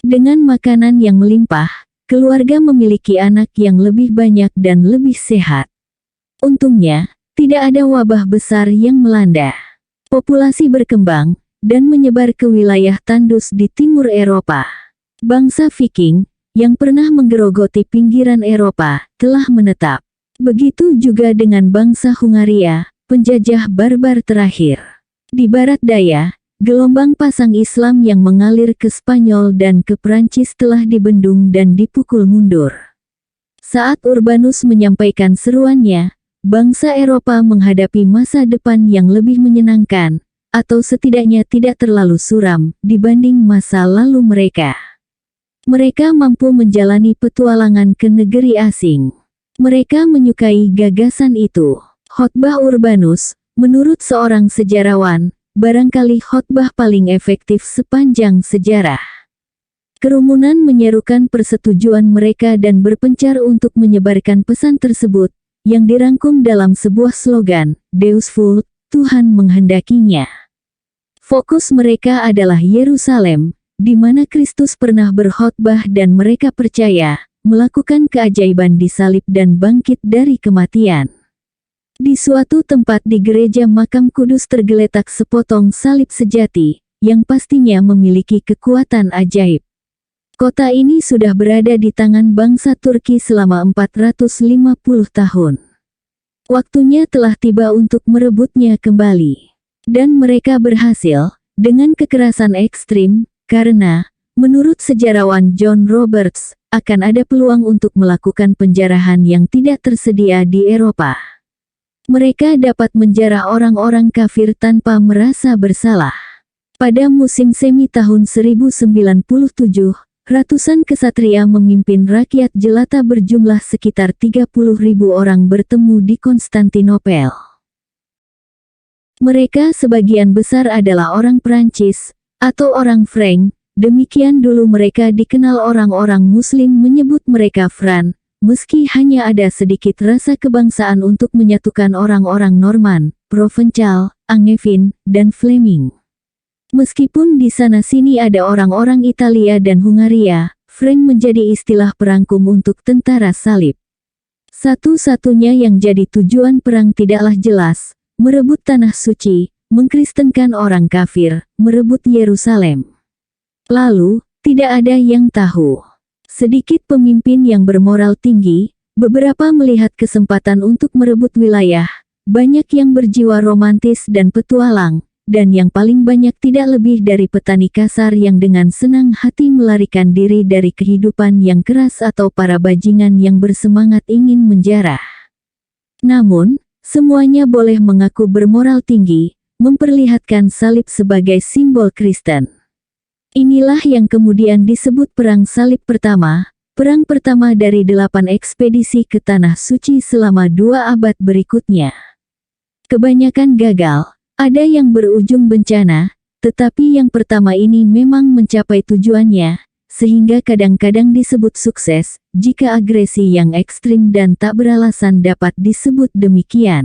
Dengan makanan yang melimpah, keluarga memiliki anak yang lebih banyak dan lebih sehat. Untungnya, tidak ada wabah besar yang melanda. Populasi berkembang, dan menyebar ke wilayah tandus di timur Eropa. Bangsa Viking, yang pernah menggerogoti pinggiran Eropa, telah menetap. Begitu juga dengan bangsa Hungaria, penjajah barbar terakhir. Di Barat Daya, gelombang pasang Islam yang mengalir ke Spanyol dan ke Prancis telah dibendung dan dipukul mundur. Saat Urbanus menyampaikan seruannya, bangsa Eropa menghadapi masa depan yang lebih menyenangkan, atau setidaknya tidak terlalu suram, dibanding masa lalu mereka. Mereka mampu menjalani petualangan ke negeri asing. Mereka menyukai gagasan itu. Khotbah Urbanus, menurut seorang sejarawan, barangkali khotbah paling efektif sepanjang sejarah. Kerumunan menyerukan persetujuan mereka dan berpencar untuk menyebarkan pesan tersebut, yang dirangkum dalam sebuah slogan, Deus vult, Tuhan menghendakinya. Fokus mereka adalah Yerusalem, di mana Kristus pernah berkhotbah dan mereka percaya, melakukan keajaiban di salib dan bangkit dari kematian. Di suatu tempat di gereja Makam Kudus tergeletak sepotong salib sejati, yang pastinya memiliki kekuatan ajaib. Kota ini sudah berada di tangan bangsa Turki selama 450 tahun. Waktunya telah tiba untuk merebutnya kembali. Dan mereka berhasil, dengan kekerasan ekstrim, karena, menurut sejarawan John Roberts, akan ada peluang untuk melakukan penjarahan yang tidak tersedia di Eropa. Mereka dapat menjarah orang-orang kafir tanpa merasa bersalah. Pada musim semi tahun 1097, ratusan kesatria memimpin rakyat jelata berjumlah sekitar 30.000 orang bertemu di Konstantinopel. Mereka sebagian besar adalah orang Prancis, atau orang Frank. Demikian dulu mereka dikenal orang-orang Muslim menyebut mereka Fran, meski hanya ada sedikit rasa kebangsaan untuk menyatukan orang-orang Norman, Provencal, Angevin, dan Fleming. Meskipun di sana-sini ada orang-orang Italia dan Hungaria, Frank menjadi istilah perangkum untuk tentara salib. Satu-satunya yang jadi tujuan perang tidaklah jelas, merebut tanah suci, mengkristenkan orang kafir, merebut Yerusalem. Lalu, tidak ada yang tahu. Sedikit pemimpin yang bermoral tinggi, beberapa melihat kesempatan untuk merebut wilayah, banyak yang berjiwa romantis dan petualang, dan yang paling banyak tidak lebih dari petani kasar yang dengan senang hati melarikan diri dari kehidupan yang keras atau para bajingan yang bersemangat ingin menjarah. Namun, Semuanya boleh mengaku bermoral tinggi, memperlihatkan salib sebagai simbol Kristen. Inilah yang kemudian disebut Perang Salib Pertama, perang pertama dari 8 ekspedisi ke Tanah Suci selama 2 abad berikutnya. Kebanyakan gagal, ada yang berujung bencana, tetapi yang pertama ini memang mencapai tujuannya, sehingga kadang-kadang disebut sukses, jika agresi yang ekstrim dan tak beralasan dapat disebut demikian.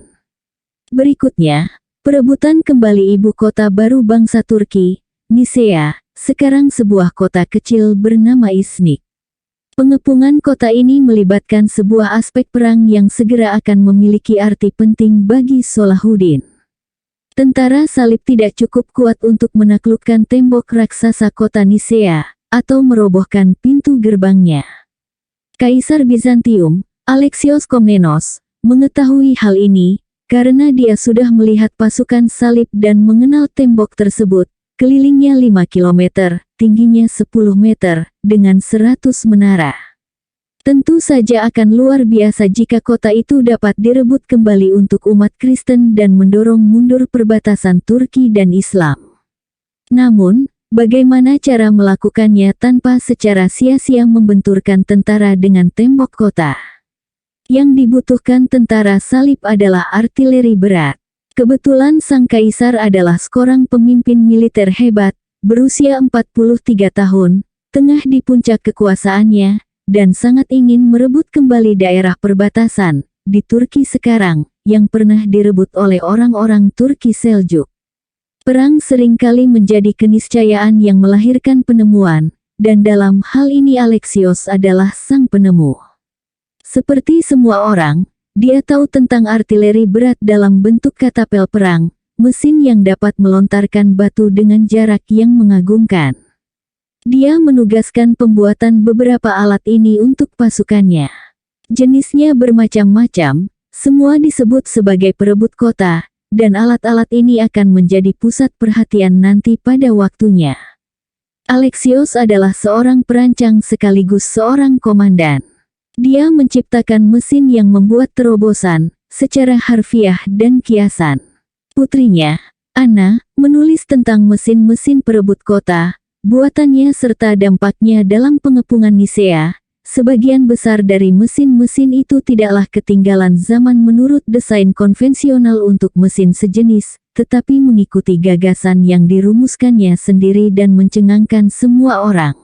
Berikutnya, perebutan kembali ibu kota baru bangsa Turki, Nisea, sekarang sebuah kota kecil bernama Iznik. Pengepungan kota ini melibatkan sebuah aspek perang yang segera akan memiliki arti penting bagi Salahuddin. Tentara salib tidak cukup kuat untuk menaklukkan tembok raksasa kota Nisea, atau merobohkan pintu gerbangnya. Kaisar Bizantium, Alexios Komnenos, mengetahui hal ini, karena dia sudah melihat pasukan salib dan mengenal tembok tersebut. Kelilingnya 5 km, tingginya 10 meter, dengan 100 menara. Tentu saja akan luar biasa jika kota itu dapat direbut kembali untuk umat Kristen dan mendorong mundur perbatasan Turki dan Islam. Namun, bagaimana cara melakukannya tanpa secara sia-sia membenturkan tentara dengan tembok kota? Yang dibutuhkan tentara salib adalah artileri berat. Kebetulan sang kaisar adalah seorang pemimpin militer hebat, berusia 43 tahun, tengah di puncak kekuasaannya, dan sangat ingin merebut kembali daerah perbatasan, di Turki sekarang, yang pernah direbut oleh orang-orang Turki Seljuk. Perang seringkali menjadi keniscayaan yang melahirkan penemuan, dan dalam hal ini Alexios adalah sang penemu. Seperti semua orang, dia tahu tentang artileri berat dalam bentuk katapel perang, mesin yang dapat melontarkan batu dengan jarak yang mengagumkan. Dia menugaskan pembuatan beberapa alat ini untuk pasukannya. Jenisnya bermacam-macam, semua disebut sebagai perebut kota, dan alat-alat ini akan menjadi pusat perhatian nanti pada waktunya. Alexios adalah seorang perancang sekaligus seorang komandan. Dia menciptakan mesin yang membuat terobosan, secara harfiah dan kiasan. Putrinya, Anna, menulis tentang mesin-mesin perebut kota, buatannya serta dampaknya dalam pengepungan Nisea. Sebagian besar dari mesin-mesin itu tidaklah ketinggalan zaman menurut desain konvensional untuk mesin sejenis, tetapi mengikuti gagasan yang dirumuskannya sendiri dan mencengangkan semua orang.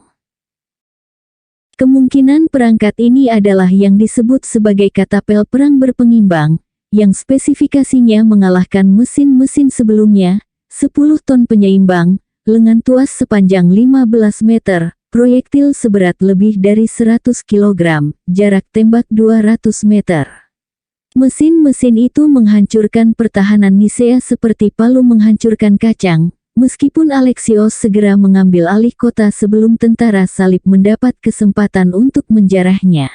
Kemungkinan perangkat ini adalah yang disebut sebagai katapel perang berpengimbang, yang spesifikasinya mengalahkan mesin-mesin sebelumnya, 10 ton penyeimbang, lengan tuas sepanjang 15 meter, proyektil seberat lebih dari 100 kg, jarak tembak 200 meter. Mesin-mesin itu menghancurkan pertahanan Nisea seperti palu menghancurkan kacang. Meskipun Alexios segera mengambil alih kota sebelum tentara salib mendapat kesempatan untuk menjarahnya.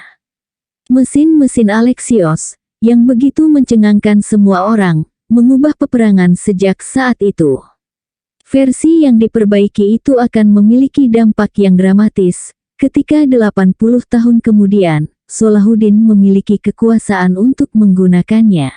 Mesin-mesin Alexios, yang begitu mencengangkan semua orang, mengubah peperangan sejak saat itu. Versi yang diperbaiki itu akan memiliki dampak yang dramatis, ketika 80 tahun kemudian, Salahuddin memiliki kekuasaan untuk menggunakannya.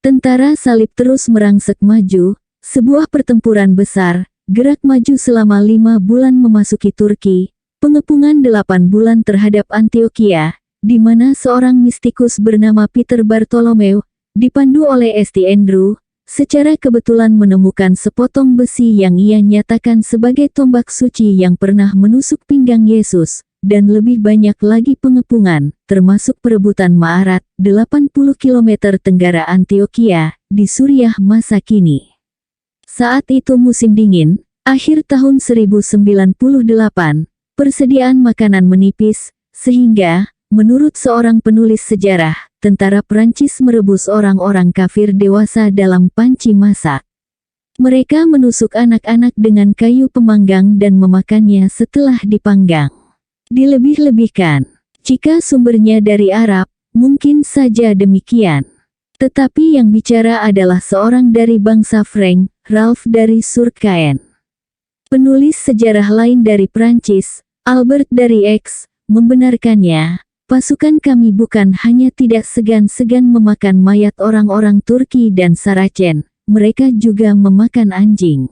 Tentara salib terus merangsek maju. Sebuah pertempuran besar, gerak maju selama 5 bulan memasuki Turki, pengepungan 8 bulan terhadap Antioquia, di mana seorang mistikus bernama Peter Bartolomeu, dipandu oleh St. Andrew, secara kebetulan menemukan sepotong besi yang ia nyatakan sebagai tombak suci yang pernah menusuk pinggang Yesus, dan lebih banyak lagi pengepungan, termasuk perebutan Ma'arat, 80 km tenggara Antioquia, di Suriah masa kini. Saat itu musim dingin, akhir tahun 1098, persediaan makanan menipis, sehingga, menurut seorang penulis sejarah, tentara Prancis merebus orang-orang kafir dewasa dalam panci masak. Mereka menusuk anak-anak dengan kayu pemanggang dan memakannya setelah dipanggang. Dilebih-lebihkan, jika sumbernya dari Arab, mungkin saja demikian. Tetapi yang bicara adalah seorang dari bangsa Frank, Ralph dari Surcaen. Penulis sejarah lain dari Prancis, Albert dari Aix, membenarkannya. pasukan kami bukan hanya tidak segan-segan memakan mayat orang-orang Turki dan Saracen, mereka juga memakan anjing.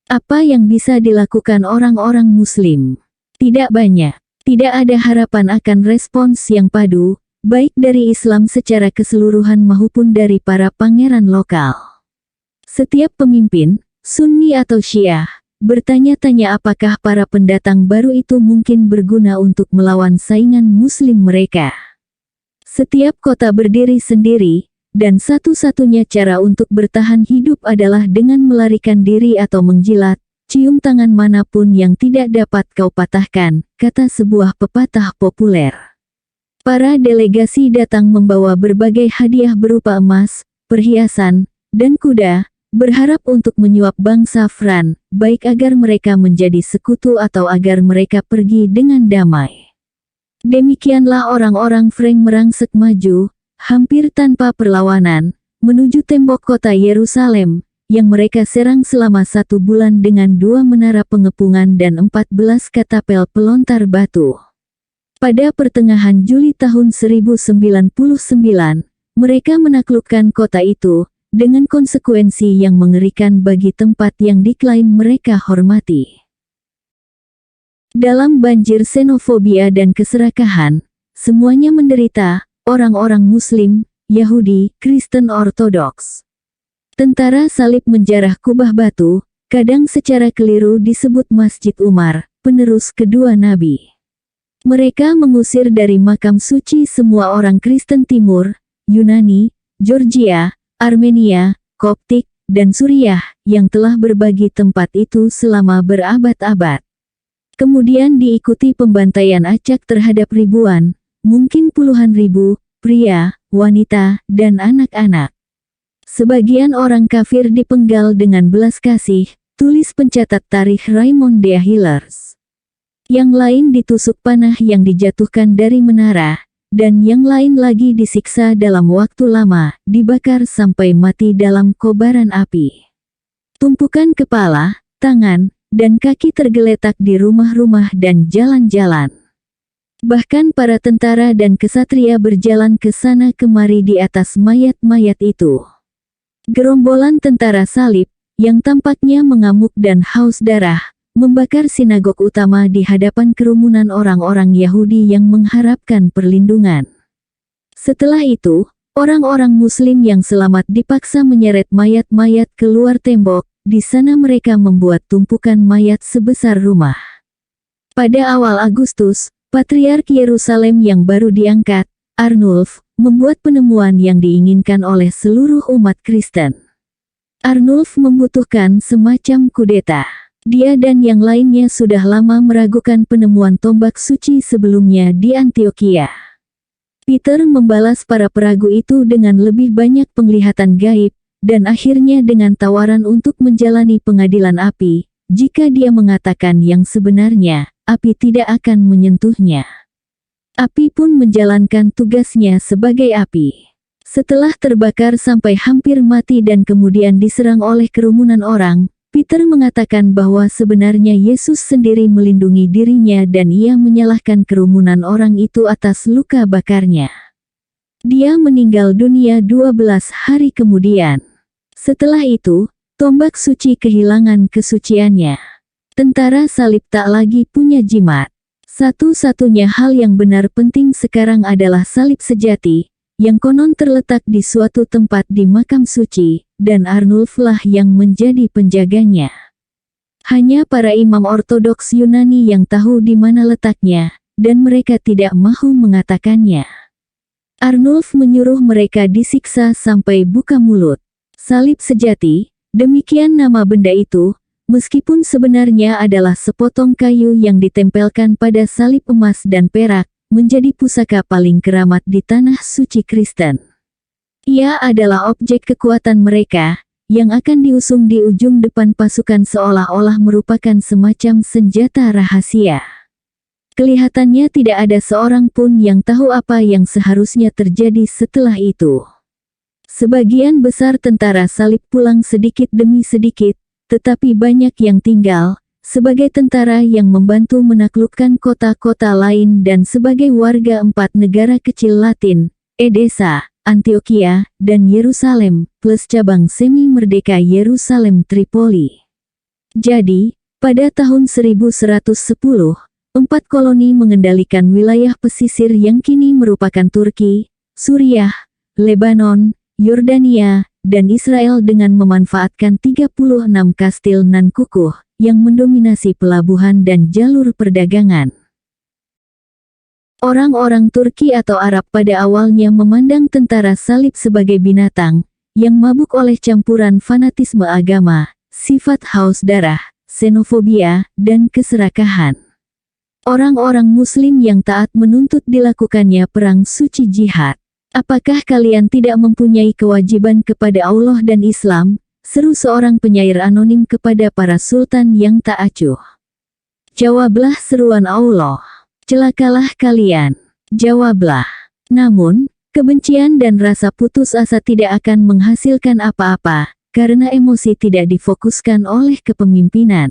Apa yang bisa dilakukan orang-orang Muslim? Tidak banyak. Tidak ada harapan akan respons yang padu, baik dari Islam secara keseluruhan maupun dari para pangeran lokal. Setiap pemimpin, Sunni atau Syiah, bertanya-tanya apakah para pendatang baru itu mungkin berguna untuk melawan saingan Muslim mereka. Setiap kota berdiri sendiri, dan satu-satunya cara untuk bertahan hidup adalah dengan melarikan diri atau menjilat, cium tangan manapun yang tidak dapat kau patahkan, kata sebuah pepatah populer. Para delegasi datang membawa berbagai hadiah berupa emas, perhiasan, dan kuda, berharap untuk menyuap bangsa Fran, baik agar mereka menjadi sekutu atau agar mereka pergi dengan damai. Demikianlah orang-orang Frank merangsek maju, hampir tanpa perlawanan, menuju tembok kota Yerusalem, yang mereka serang selama 1 bulan dengan 2 menara pengepungan dan 14 katapel pelontar batu. Pada pertengahan Juli tahun 1099, mereka menaklukkan kota itu, dengan konsekuensi yang mengerikan bagi tempat yang diklaim mereka hormati. Dalam banjir xenofobia dan keserakahan, semuanya menderita, orang-orang Muslim, Yahudi, Kristen Ortodoks. Tentara salib menjarah kubah batu, kadang secara keliru disebut Masjid Umar, penerus kedua Nabi. Mereka mengusir dari makam suci semua orang Kristen Timur, Yunani, Georgia, Armenia, Koptik, dan Suriah, yang telah berbagi tempat itu selama berabad-abad. Kemudian diikuti pembantaian acak terhadap ribuan, mungkin puluhan ribu, pria, wanita, dan anak-anak. Sebagian orang kafir dipenggal dengan belas kasih, tulis pencatat tarikh Raymond de Hillers. Yang lain ditusuk panah yang dijatuhkan dari menara, dan yang lain lagi disiksa dalam waktu lama, dibakar sampai mati dalam kobaran api. Tumpukan kepala, tangan, dan kaki tergeletak di rumah-rumah dan jalan-jalan. Bahkan para tentara dan kesatria berjalan ke sana kemari di atas mayat-mayat itu. Gerombolan tentara salib, yang tampaknya mengamuk dan haus darah, membakar sinagog utama di hadapan kerumunan orang-orang Yahudi yang mengharapkan perlindungan. Setelah itu, orang-orang Muslim yang selamat dipaksa menyeret mayat-mayat keluar tembok, di sana mereka membuat tumpukan mayat sebesar rumah. Pada awal Agustus, Patriark Yerusalem yang baru diangkat, Arnulf, membuat penemuan yang diinginkan oleh seluruh umat Kristen. Arnulf membutuhkan semacam kudeta. Dia dan yang lainnya sudah lama meragukan penemuan tombak suci sebelumnya di Antioquia. Peter membalas para peragu itu dengan lebih banyak penglihatan gaib, dan akhirnya dengan tawaran untuk menjalani pengadilan api. Jika dia mengatakan yang sebenarnya, api tidak akan menyentuhnya. Api pun menjalankan tugasnya sebagai api. Setelah terbakar sampai hampir mati dan kemudian diserang oleh kerumunan orang, Peter mengatakan bahwa sebenarnya Yesus sendiri melindungi dirinya dan ia menyalahkan kerumunan orang itu atas luka bakarnya. Dia meninggal dunia 12 hari kemudian. Setelah itu, tombak suci kehilangan kesuciannya. Tentara salib tak lagi punya jimat. Satu-satunya hal yang benar penting sekarang adalah salib sejati, yang konon terletak di suatu tempat di makam suci, dan Arnulf lah yang menjadi penjaganya. Hanya para imam ortodoks Yunani yang tahu di mana letaknya, dan mereka tidak mahu mengatakannya. Arnulf menyuruh mereka disiksa sampai buka mulut. Salib sejati, demikian nama benda itu, meskipun sebenarnya adalah sepotong kayu yang ditempelkan pada salib emas dan perak, menjadi pusaka paling keramat di tanah suci Kristen. Ia adalah objek kekuatan mereka, yang akan diusung di ujung depan pasukan seolah-olah merupakan semacam senjata rahasia. Kelihatannya tidak ada seorang pun yang tahu apa yang seharusnya terjadi setelah itu. Sebagian besar tentara salib pulang sedikit demi sedikit, tetapi banyak yang tinggal, sebagai tentara yang membantu menaklukkan kota-kota lain dan sebagai warga 4 negara kecil Latin, Edesa, Antioquia, dan Yerusalem, plus cabang semi-merdeka Yerusalem Tripoli. Jadi, pada tahun 1110, 4 koloni mengendalikan wilayah pesisir yang kini merupakan Turki, Suriah, Lebanon, Yordania, dan Israel dengan memanfaatkan 36 kastil nan kukuh yang mendominasi pelabuhan dan jalur perdagangan. Orang-orang Turki atau Arab pada awalnya memandang tentara salib sebagai binatang yang mabuk oleh campuran fanatisme agama, sifat haus darah, xenofobia, dan keserakahan. Orang-orang Muslim yang taat menuntut dilakukannya perang suci jihad. Apakah kalian tidak mempunyai kewajiban kepada Allah dan Islam? Seru seorang penyair anonim kepada para sultan yang tak acuh. Jawablah seruan Allah. Celakalah kalian. Jawablah. Namun, kebencian dan rasa putus asa tidak akan menghasilkan apa-apa, karena emosi tidak difokuskan oleh kepemimpinan.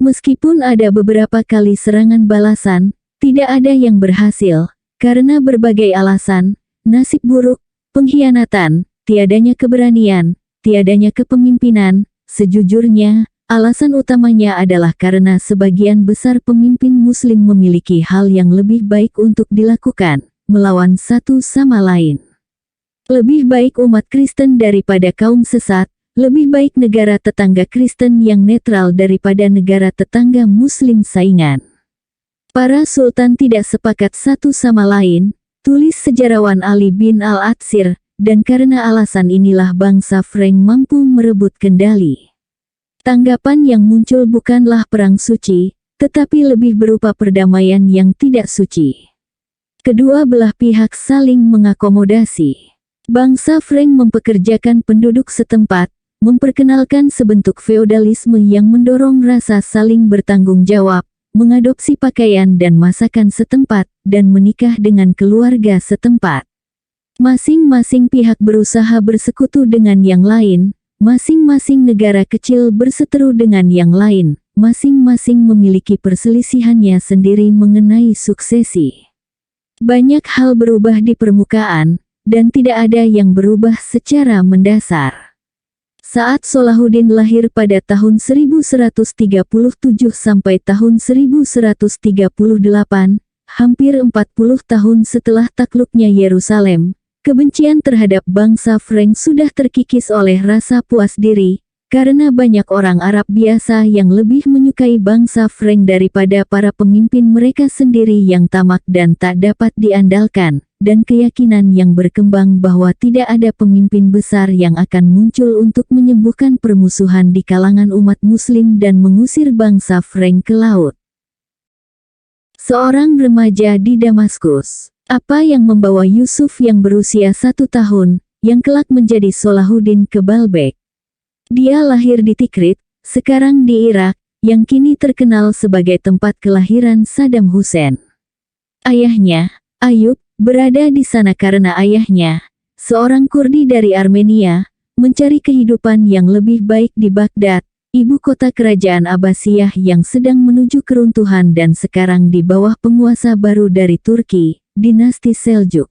Meskipun ada beberapa kali serangan balasan, tidak ada yang berhasil, karena berbagai alasan, nasib buruk, pengkhianatan, tiadanya keberanian, tiadanya kepemimpinan. Sejujurnya, alasan utamanya adalah karena sebagian besar pemimpin Muslim memiliki hal yang lebih baik untuk dilakukan, melawan satu sama lain. Lebih baik umat Kristen daripada kaum sesat, lebih baik negara tetangga Kristen yang netral daripada negara tetangga Muslim saingan. Para sultan tidak sepakat satu sama lain, tulis sejarawan Ali bin Al-Atsir, dan karena alasan inilah bangsa Frank mampu merebut kendali. Tanggapan yang muncul bukanlah perang suci, tetapi lebih berupa perdamaian yang tidak suci. Kedua belah pihak saling mengakomodasi. Bangsa Frank mempekerjakan penduduk setempat, memperkenalkan sebentuk feodalisme yang mendorong rasa saling bertanggung jawab, mengadopsi pakaian dan masakan setempat, dan menikah dengan keluarga setempat. Masing-masing pihak berusaha bersekutu dengan yang lain, masing-masing negara kecil berseteru dengan yang lain, masing-masing memiliki perselisihannya sendiri mengenai suksesi. Banyak hal berubah di permukaan, dan tidak ada yang berubah secara mendasar. Saat Salahuddin lahir pada tahun 1137 sampai tahun 1138, hampir 40 tahun setelah takluknya Yerusalem, kebencian terhadap bangsa Frank sudah terkikis oleh rasa puas diri, karena banyak orang Arab biasa yang lebih menyukai bangsa Frank daripada para pemimpin mereka sendiri yang tamak dan tak dapat diandalkan, dan keyakinan yang berkembang bahwa tidak ada pemimpin besar yang akan muncul untuk menyembuhkan permusuhan di kalangan umat Muslim dan mengusir bangsa Frank ke laut. Seorang remaja di Damaskus. Apa yang membawa Yusuf yang berusia 1 tahun, yang kelak menjadi Salahuddin ke Baalbek? Dia lahir di Tikrit, sekarang di Irak, yang kini terkenal sebagai tempat kelahiran Saddam Hussein. Ayahnya, Ayub, berada di sana karena ayahnya, seorang Kurdi dari Armenia, mencari kehidupan yang lebih baik di Baghdad, ibu kota kerajaan Abbasiyah yang sedang menuju keruntuhan dan sekarang di bawah penguasa baru dari Turki, dinasti Seljuk.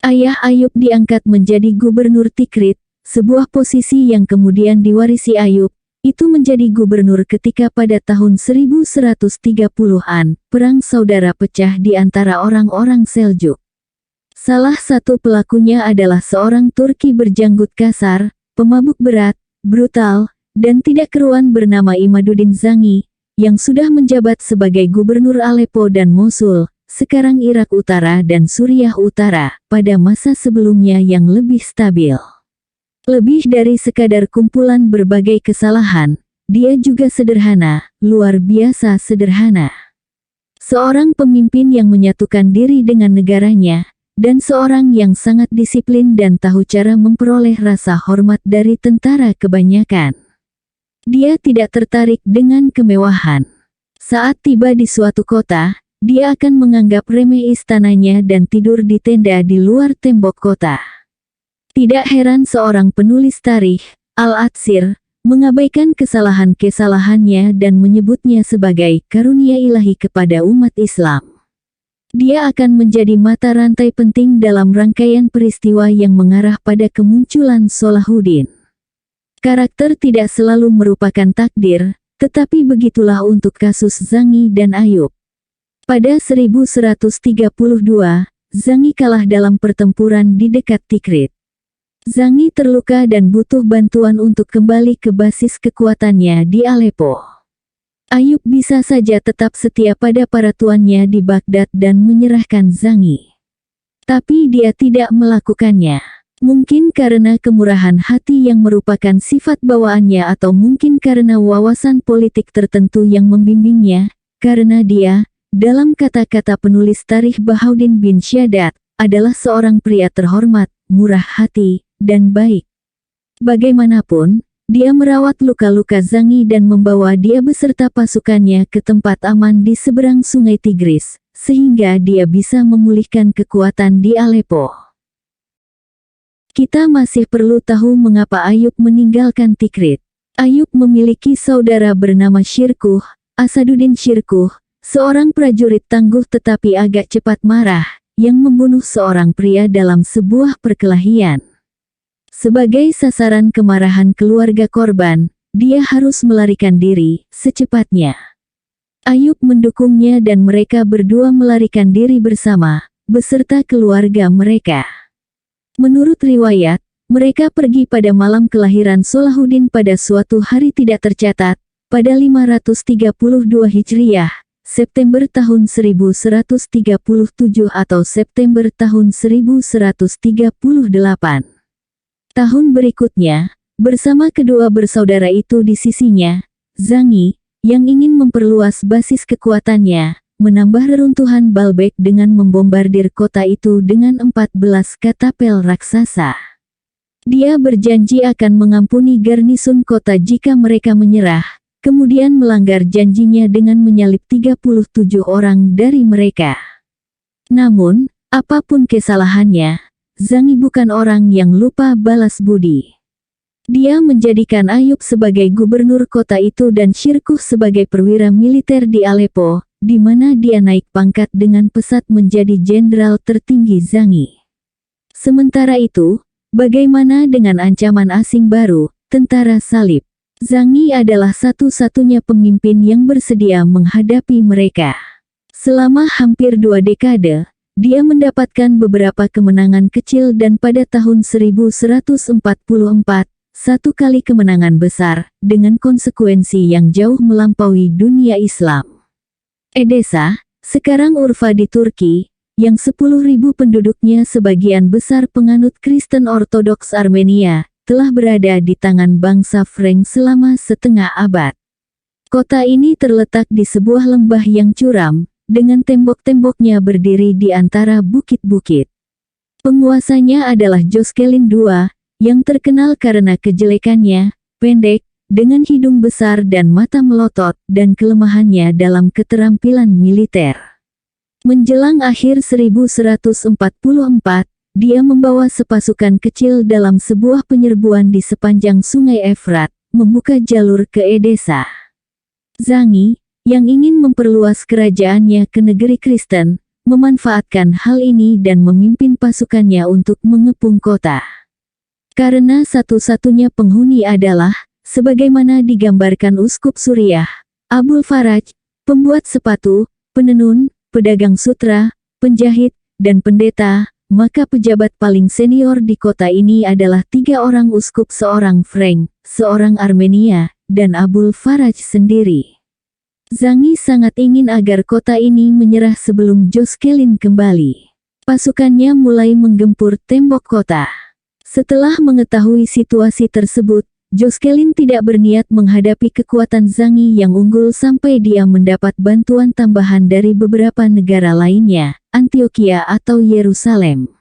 Ayah Ayub diangkat menjadi gubernur Tikrit, sebuah posisi yang kemudian diwarisi Ayub. Itu menjadi gubernur ketika pada tahun 1130-an, perang saudara pecah di antara orang-orang Seljuk. Salah satu pelakunya adalah seorang Turki berjanggut kasar, pemabuk berat, brutal, dan tidak keruan bernama Imaduddin Zangi, yang sudah menjabat sebagai gubernur Aleppo dan Mosul, sekarang Irak Utara dan Suriah Utara, pada masa sebelumnya yang lebih stabil. Lebih dari sekadar kumpulan berbagai kesalahan, dia juga sederhana, luar biasa sederhana. Seorang pemimpin yang menyatukan diri dengan negaranya, dan seorang yang sangat disiplin dan tahu cara memperoleh rasa hormat dari tentara kebanyakan. Dia tidak tertarik dengan kemewahan. Saat tiba di suatu kota, dia akan menganggap remeh istananya dan tidur di tenda di luar tembok kota. Tidak heran seorang penulis tarikh, Al-Atsir, mengabaikan kesalahan-kesalahannya dan menyebutnya sebagai karunia ilahi kepada umat Islam. Dia akan menjadi mata rantai penting dalam rangkaian peristiwa yang mengarah pada kemunculan Salahuddin. Karakter tidak selalu merupakan takdir, tetapi begitulah untuk kasus Zangi dan Ayub. Pada 1132, Zangi kalah dalam pertempuran di dekat Tikrit. Zangi terluka dan butuh bantuan untuk kembali ke basis kekuatannya di Aleppo. Ayub bisa saja tetap setia pada para tuannya di Baghdad dan menyerahkan Zangi. Tapi dia tidak melakukannya. Mungkin karena kemurahan hati yang merupakan sifat bawaannya atau mungkin karena wawasan politik tertentu yang membimbingnya, karena dia, dalam kata-kata penulis tarikh Bahauddin bin Syadad, adalah seorang pria terhormat, murah hati, dan baik. Bagaimanapun, dia merawat luka-luka Zangi dan membawa dia beserta pasukannya ke tempat aman di seberang sungai Tigris, sehingga dia bisa memulihkan kekuatan di Aleppo. Kita masih perlu tahu mengapa Ayub meninggalkan Tikrit. Ayub memiliki saudara bernama Syirkuh, Asaduddin Syirkuh, seorang prajurit tangguh tetapi agak cepat marah, yang membunuh seorang pria dalam sebuah perkelahian. Sebagai sasaran kemarahan keluarga korban, dia harus melarikan diri secepatnya. Ayub mendukungnya dan mereka berdua melarikan diri bersama, beserta keluarga mereka. Menurut riwayat, mereka pergi pada malam kelahiran Salahuddin pada suatu hari tidak tercatat, pada 532 Hijriyah, September tahun 1137 atau September tahun 1138. Tahun berikutnya, bersama kedua bersaudara itu di sisinya, Zangi, yang ingin memperluas basis kekuatannya, menambah reruntuhan Baalbek dengan membombardir kota itu dengan 14 katapel raksasa. Dia berjanji akan mengampuni garnisun kota jika mereka menyerah, kemudian melanggar janjinya dengan menyalib 37 orang dari mereka. Namun, apapun kesalahannya, Zangi bukan orang yang lupa balas budi. Dia menjadikan Ayub sebagai gubernur kota itu dan Syirkuh sebagai perwira militer di Aleppo, di mana dia naik pangkat dengan pesat menjadi jenderal tertinggi Zangi. Sementara itu, bagaimana dengan ancaman asing baru, tentara salib? Zangi adalah satu-satunya pemimpin yang bersedia menghadapi mereka. Selama hampir 2 dekade, dia mendapatkan beberapa kemenangan kecil dan pada tahun 1144, satu kali kemenangan besar, dengan konsekuensi yang jauh melampaui dunia Islam. Edesa, sekarang Urfa di Turki, yang 10.000 penduduknya sebagian besar penganut Kristen Ortodoks Armenia, telah berada di tangan bangsa Frank selama setengah abad. Kota ini terletak di sebuah lembah yang curam, dengan tembok-temboknya berdiri di antara bukit-bukit. Penguasanya adalah Joskelin II, yang terkenal karena kejelekannya, pendek, dengan hidung besar dan mata melotot, dan kelemahannya dalam keterampilan militer. Menjelang akhir 1144, dia membawa sepasukan kecil dalam sebuah penyerbuan di sepanjang sungai Efrat, membuka jalur ke Edesa. Zangi, yang ingin memperluas kerajaannya ke negeri Kristen, memanfaatkan hal ini dan memimpin pasukannya untuk mengepung kota. Karena satu-satunya penghuni adalah, sebagaimana digambarkan Uskup Suriah, Abul Faraj, pembuat sepatu, penenun, pedagang sutra, penjahit, dan pendeta, maka pejabat paling senior di kota ini adalah 3 orang uskup, seorang Frank, seorang Armenia, dan Abul Faraj sendiri. Zangi sangat ingin agar kota ini menyerah sebelum Joskelin kembali. Pasukannya mulai menggempur tembok kota. Setelah mengetahui situasi tersebut, Joskelin tidak berniat menghadapi kekuatan Zangi yang unggul sampai dia mendapat bantuan tambahan dari beberapa negara lainnya, Antioquia atau Yerusalem.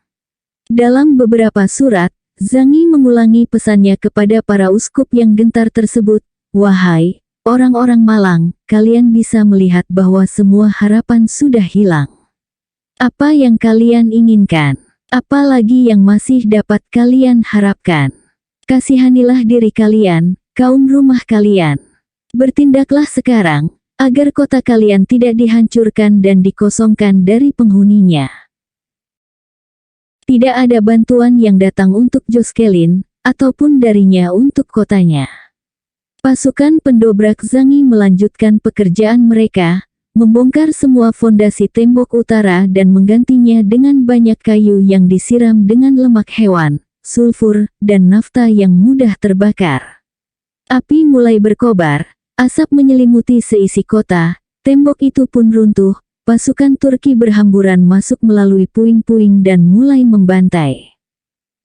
Dalam beberapa surat, Zangi mengulangi pesannya kepada para uskup yang gentar tersebut, "Wahai orang-orang malang, kalian bisa melihat bahwa semua harapan sudah hilang. Apa yang kalian inginkan? Apa lagi yang masih dapat kalian harapkan? Kasihanilah diri kalian, kaum rumah kalian. Bertindaklah sekarang, agar kota kalian tidak dihancurkan dan dikosongkan dari penghuninya. Tidak ada bantuan yang datang untuk Joscelyn, ataupun darinya untuk kotanya. Pasukan pendobrak Zangi melanjutkan pekerjaan mereka, membongkar semua fondasi tembok utara dan menggantinya dengan banyak kayu yang disiram dengan lemak hewan, sulfur, dan nafta yang mudah terbakar. Api mulai berkobar, asap menyelimuti seisi kota, tembok itu pun runtuh, pasukan Turki berhamburan masuk melalui puing-puing dan mulai membantai.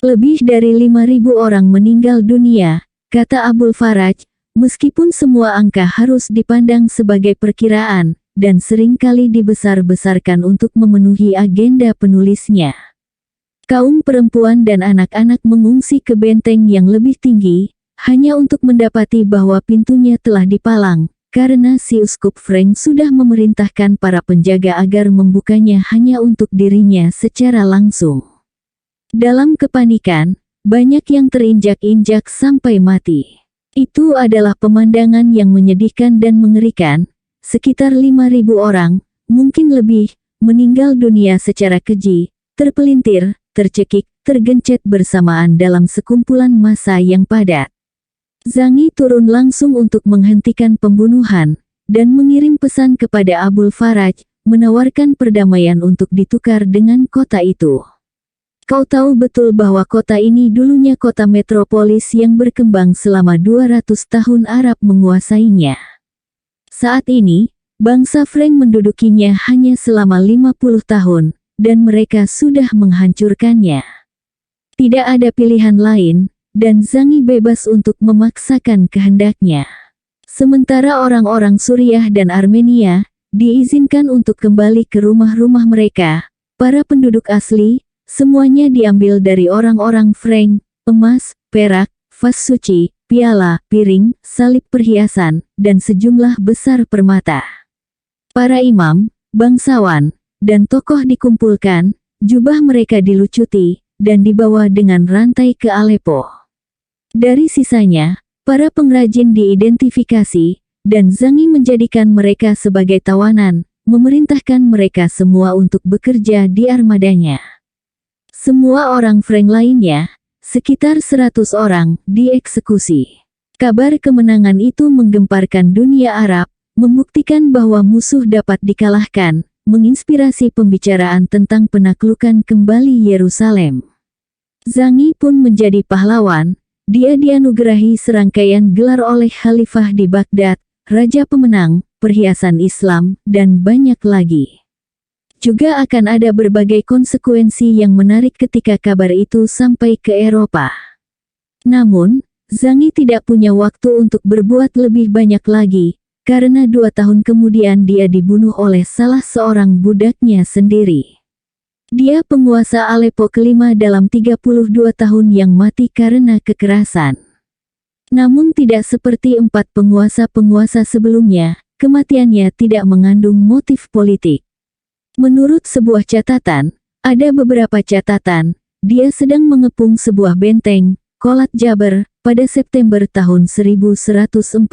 Lebih dari 5.000 orang meninggal dunia, kata Abul Faraj, meskipun semua angka harus dipandang sebagai perkiraan, dan seringkali dibesar-besarkan untuk memenuhi agenda penulisnya. Kaum perempuan dan anak-anak mengungsi ke benteng yang lebih tinggi, hanya untuk mendapati bahwa pintunya telah dipalang, karena si Uskup Frank sudah memerintahkan para penjaga agar membukanya hanya untuk dirinya secara langsung. Dalam kepanikan, banyak yang terinjak-injak sampai mati. Itu adalah pemandangan yang menyedihkan dan mengerikan. Sekitar 5.000 orang, mungkin lebih, meninggal dunia secara keji, terpelintir, tercekik, tergencet bersamaan dalam sekumpulan massa yang padat. Zangi turun langsung untuk menghentikan pembunuhan, dan mengirim pesan kepada Abul Faraj, menawarkan perdamaian untuk ditukar dengan kota itu. Kau tahu betul bahwa kota ini dulunya kota metropolis yang berkembang selama 200 tahun Arab menguasainya. Saat ini, bangsa Frank mendudukinya hanya selama 50 tahun, dan mereka sudah menghancurkannya. Tidak ada pilihan lain, dan Zangi bebas untuk memaksakan kehendaknya. Sementara orang-orang Suriah dan Armenia, diizinkan untuk kembali ke rumah-rumah mereka, para penduduk asli, semuanya diambil dari orang-orang Frank, emas, perak, vas suci, piala, piring, salib perhiasan, dan sejumlah besar permata. Para imam, bangsawan, dan tokoh dikumpulkan, jubah mereka dilucuti, dan dibawa dengan rantai ke Aleppo. Dari sisanya, para pengrajin diidentifikasi, dan Zangi menjadikan mereka sebagai tawanan, memerintahkan mereka semua untuk bekerja di armadanya. Semua orang Frank lainnya, sekitar 100 orang, dieksekusi. Kabar kemenangan itu menggemparkan dunia Arab, membuktikan bahwa musuh dapat dikalahkan, menginspirasi pembicaraan tentang penaklukan kembali Yerusalem. Zangi pun menjadi pahlawan, dia dianugerahi serangkaian gelar oleh Khalifah di Baghdad, Raja Pemenang, perhiasan Islam, dan banyak lagi. Juga akan ada berbagai konsekuensi yang menarik ketika kabar itu sampai ke Eropa. Namun, Zangi tidak punya waktu untuk berbuat lebih banyak lagi, karena 2 tahun kemudian dia dibunuh oleh salah seorang budaknya sendiri. Dia penguasa Aleppo kelima dalam 32 tahun yang mati karena kekerasan. Namun tidak seperti 4 penguasa-penguasa sebelumnya, kematiannya tidak mengandung motif politik. Menurut sebuah catatan, ada beberapa catatan, dia sedang mengepung sebuah benteng, Kholat Jaber, pada September tahun 1146.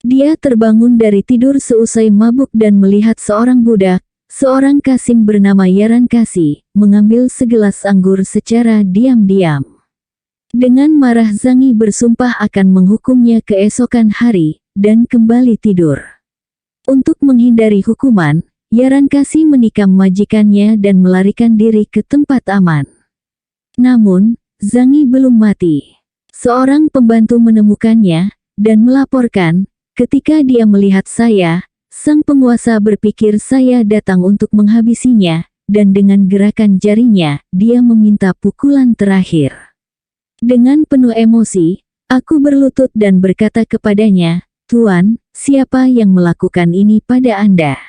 Dia terbangun dari tidur seusai mabuk dan melihat seorang budak, seorang Kasim bernama Yaran Kasi, mengambil segelas anggur secara diam-diam. Dengan marah Zangi bersumpah akan menghukumnya keesokan hari, dan kembali tidur. Untuk menghindari hukuman, Yaran Kasi menikam majikannya dan melarikan diri ke tempat aman. Namun, Zangi belum mati. Seorang pembantu menemukannya, dan melaporkan, ketika dia melihat saya, sang penguasa berpikir saya datang untuk menghabisinya, dan dengan gerakan jarinya, dia meminta pukulan terakhir. Dengan penuh emosi, aku berlutut dan berkata kepadanya, "Tuan, siapa yang melakukan ini pada Anda?"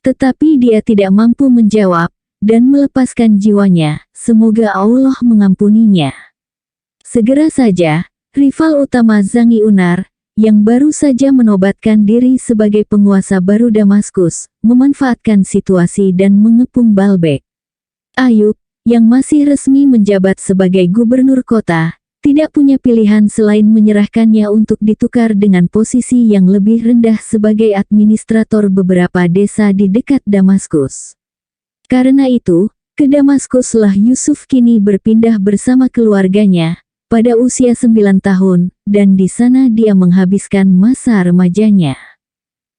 Tetapi dia tidak mampu menjawab, dan melepaskan jiwanya, semoga Allah mengampuninya. Segera saja, rival utama Zangi Unar, yang baru saja menobatkan diri sebagai penguasa baru Damaskus, memanfaatkan situasi dan mengepung Baalbek. Ayub, yang masih resmi menjabat sebagai gubernur kota, tidak punya pilihan selain menyerahkannya untuk ditukar dengan posisi yang lebih rendah sebagai administrator beberapa desa di dekat Damaskus. Karena itu, ke Damaskuslah Yusuf kini berpindah bersama keluarganya, pada usia 9 tahun, dan di sana dia menghabiskan masa remajanya.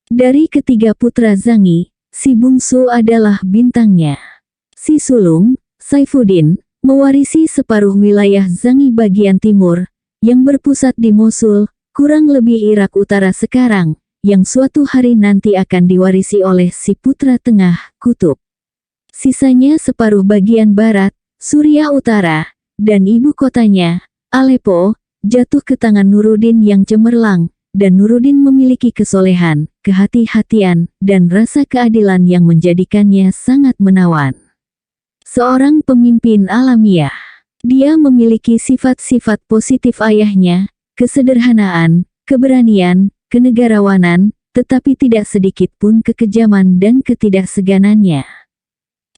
Dari ketiga putra Zangi, si bungsu adalah bintangnya. Si sulung, Saifuddin, mewarisi separuh wilayah Zangi bagian timur, yang berpusat di Mosul, kurang lebih Irak Utara sekarang, yang suatu hari nanti akan diwarisi oleh si putra tengah, Kutub. Sisanya separuh bagian barat, Suriah Utara, dan ibu kotanya, Aleppo, jatuh ke tangan Nuruddin yang cemerlang, dan Nuruddin memiliki kesolehan, kehati-hatian, dan rasa keadilan yang menjadikannya sangat menawan. Seorang pemimpin alamiah. Dia memiliki sifat-sifat positif ayahnya, kesederhanaan, keberanian, kenegarawanan, tetapi tidak sedikit pun kekejaman dan ketidakseganannya.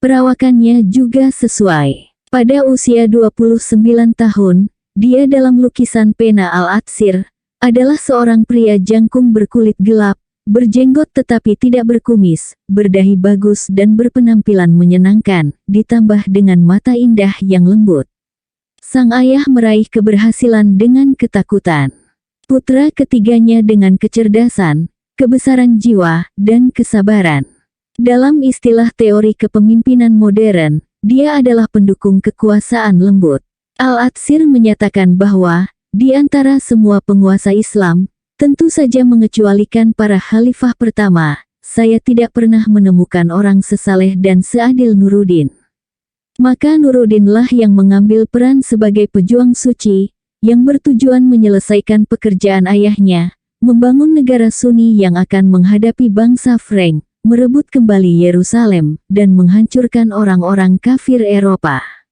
Perawakannya juga sesuai. Pada usia 29 tahun, dia dalam lukisan pena Al-Atsir, adalah seorang pria jangkung berkulit gelap, berjenggot tetapi tidak berkumis, berdahi bagus dan berpenampilan menyenangkan, ditambah dengan mata indah yang lembut. Sang ayah meraih keberhasilan dengan ketakutan. Putra ketiganya dengan kecerdasan, kebesaran jiwa, dan kesabaran. Dalam istilah teori kepemimpinan modern, dia adalah pendukung kekuasaan lembut. Al-Atsir menyatakan bahwa, di antara semua penguasa Islam, tentu saja mengecualikan para khalifah pertama, saya tidak pernah menemukan orang sesaleh dan seadil Nuruddin. Maka Nuruddinlah yang mengambil peran sebagai pejuang suci, yang bertujuan menyelesaikan pekerjaan ayahnya, membangun negara Sunni yang akan menghadapi bangsa Frank, merebut kembali Yerusalem, dan menghancurkan orang-orang kafir Eropa.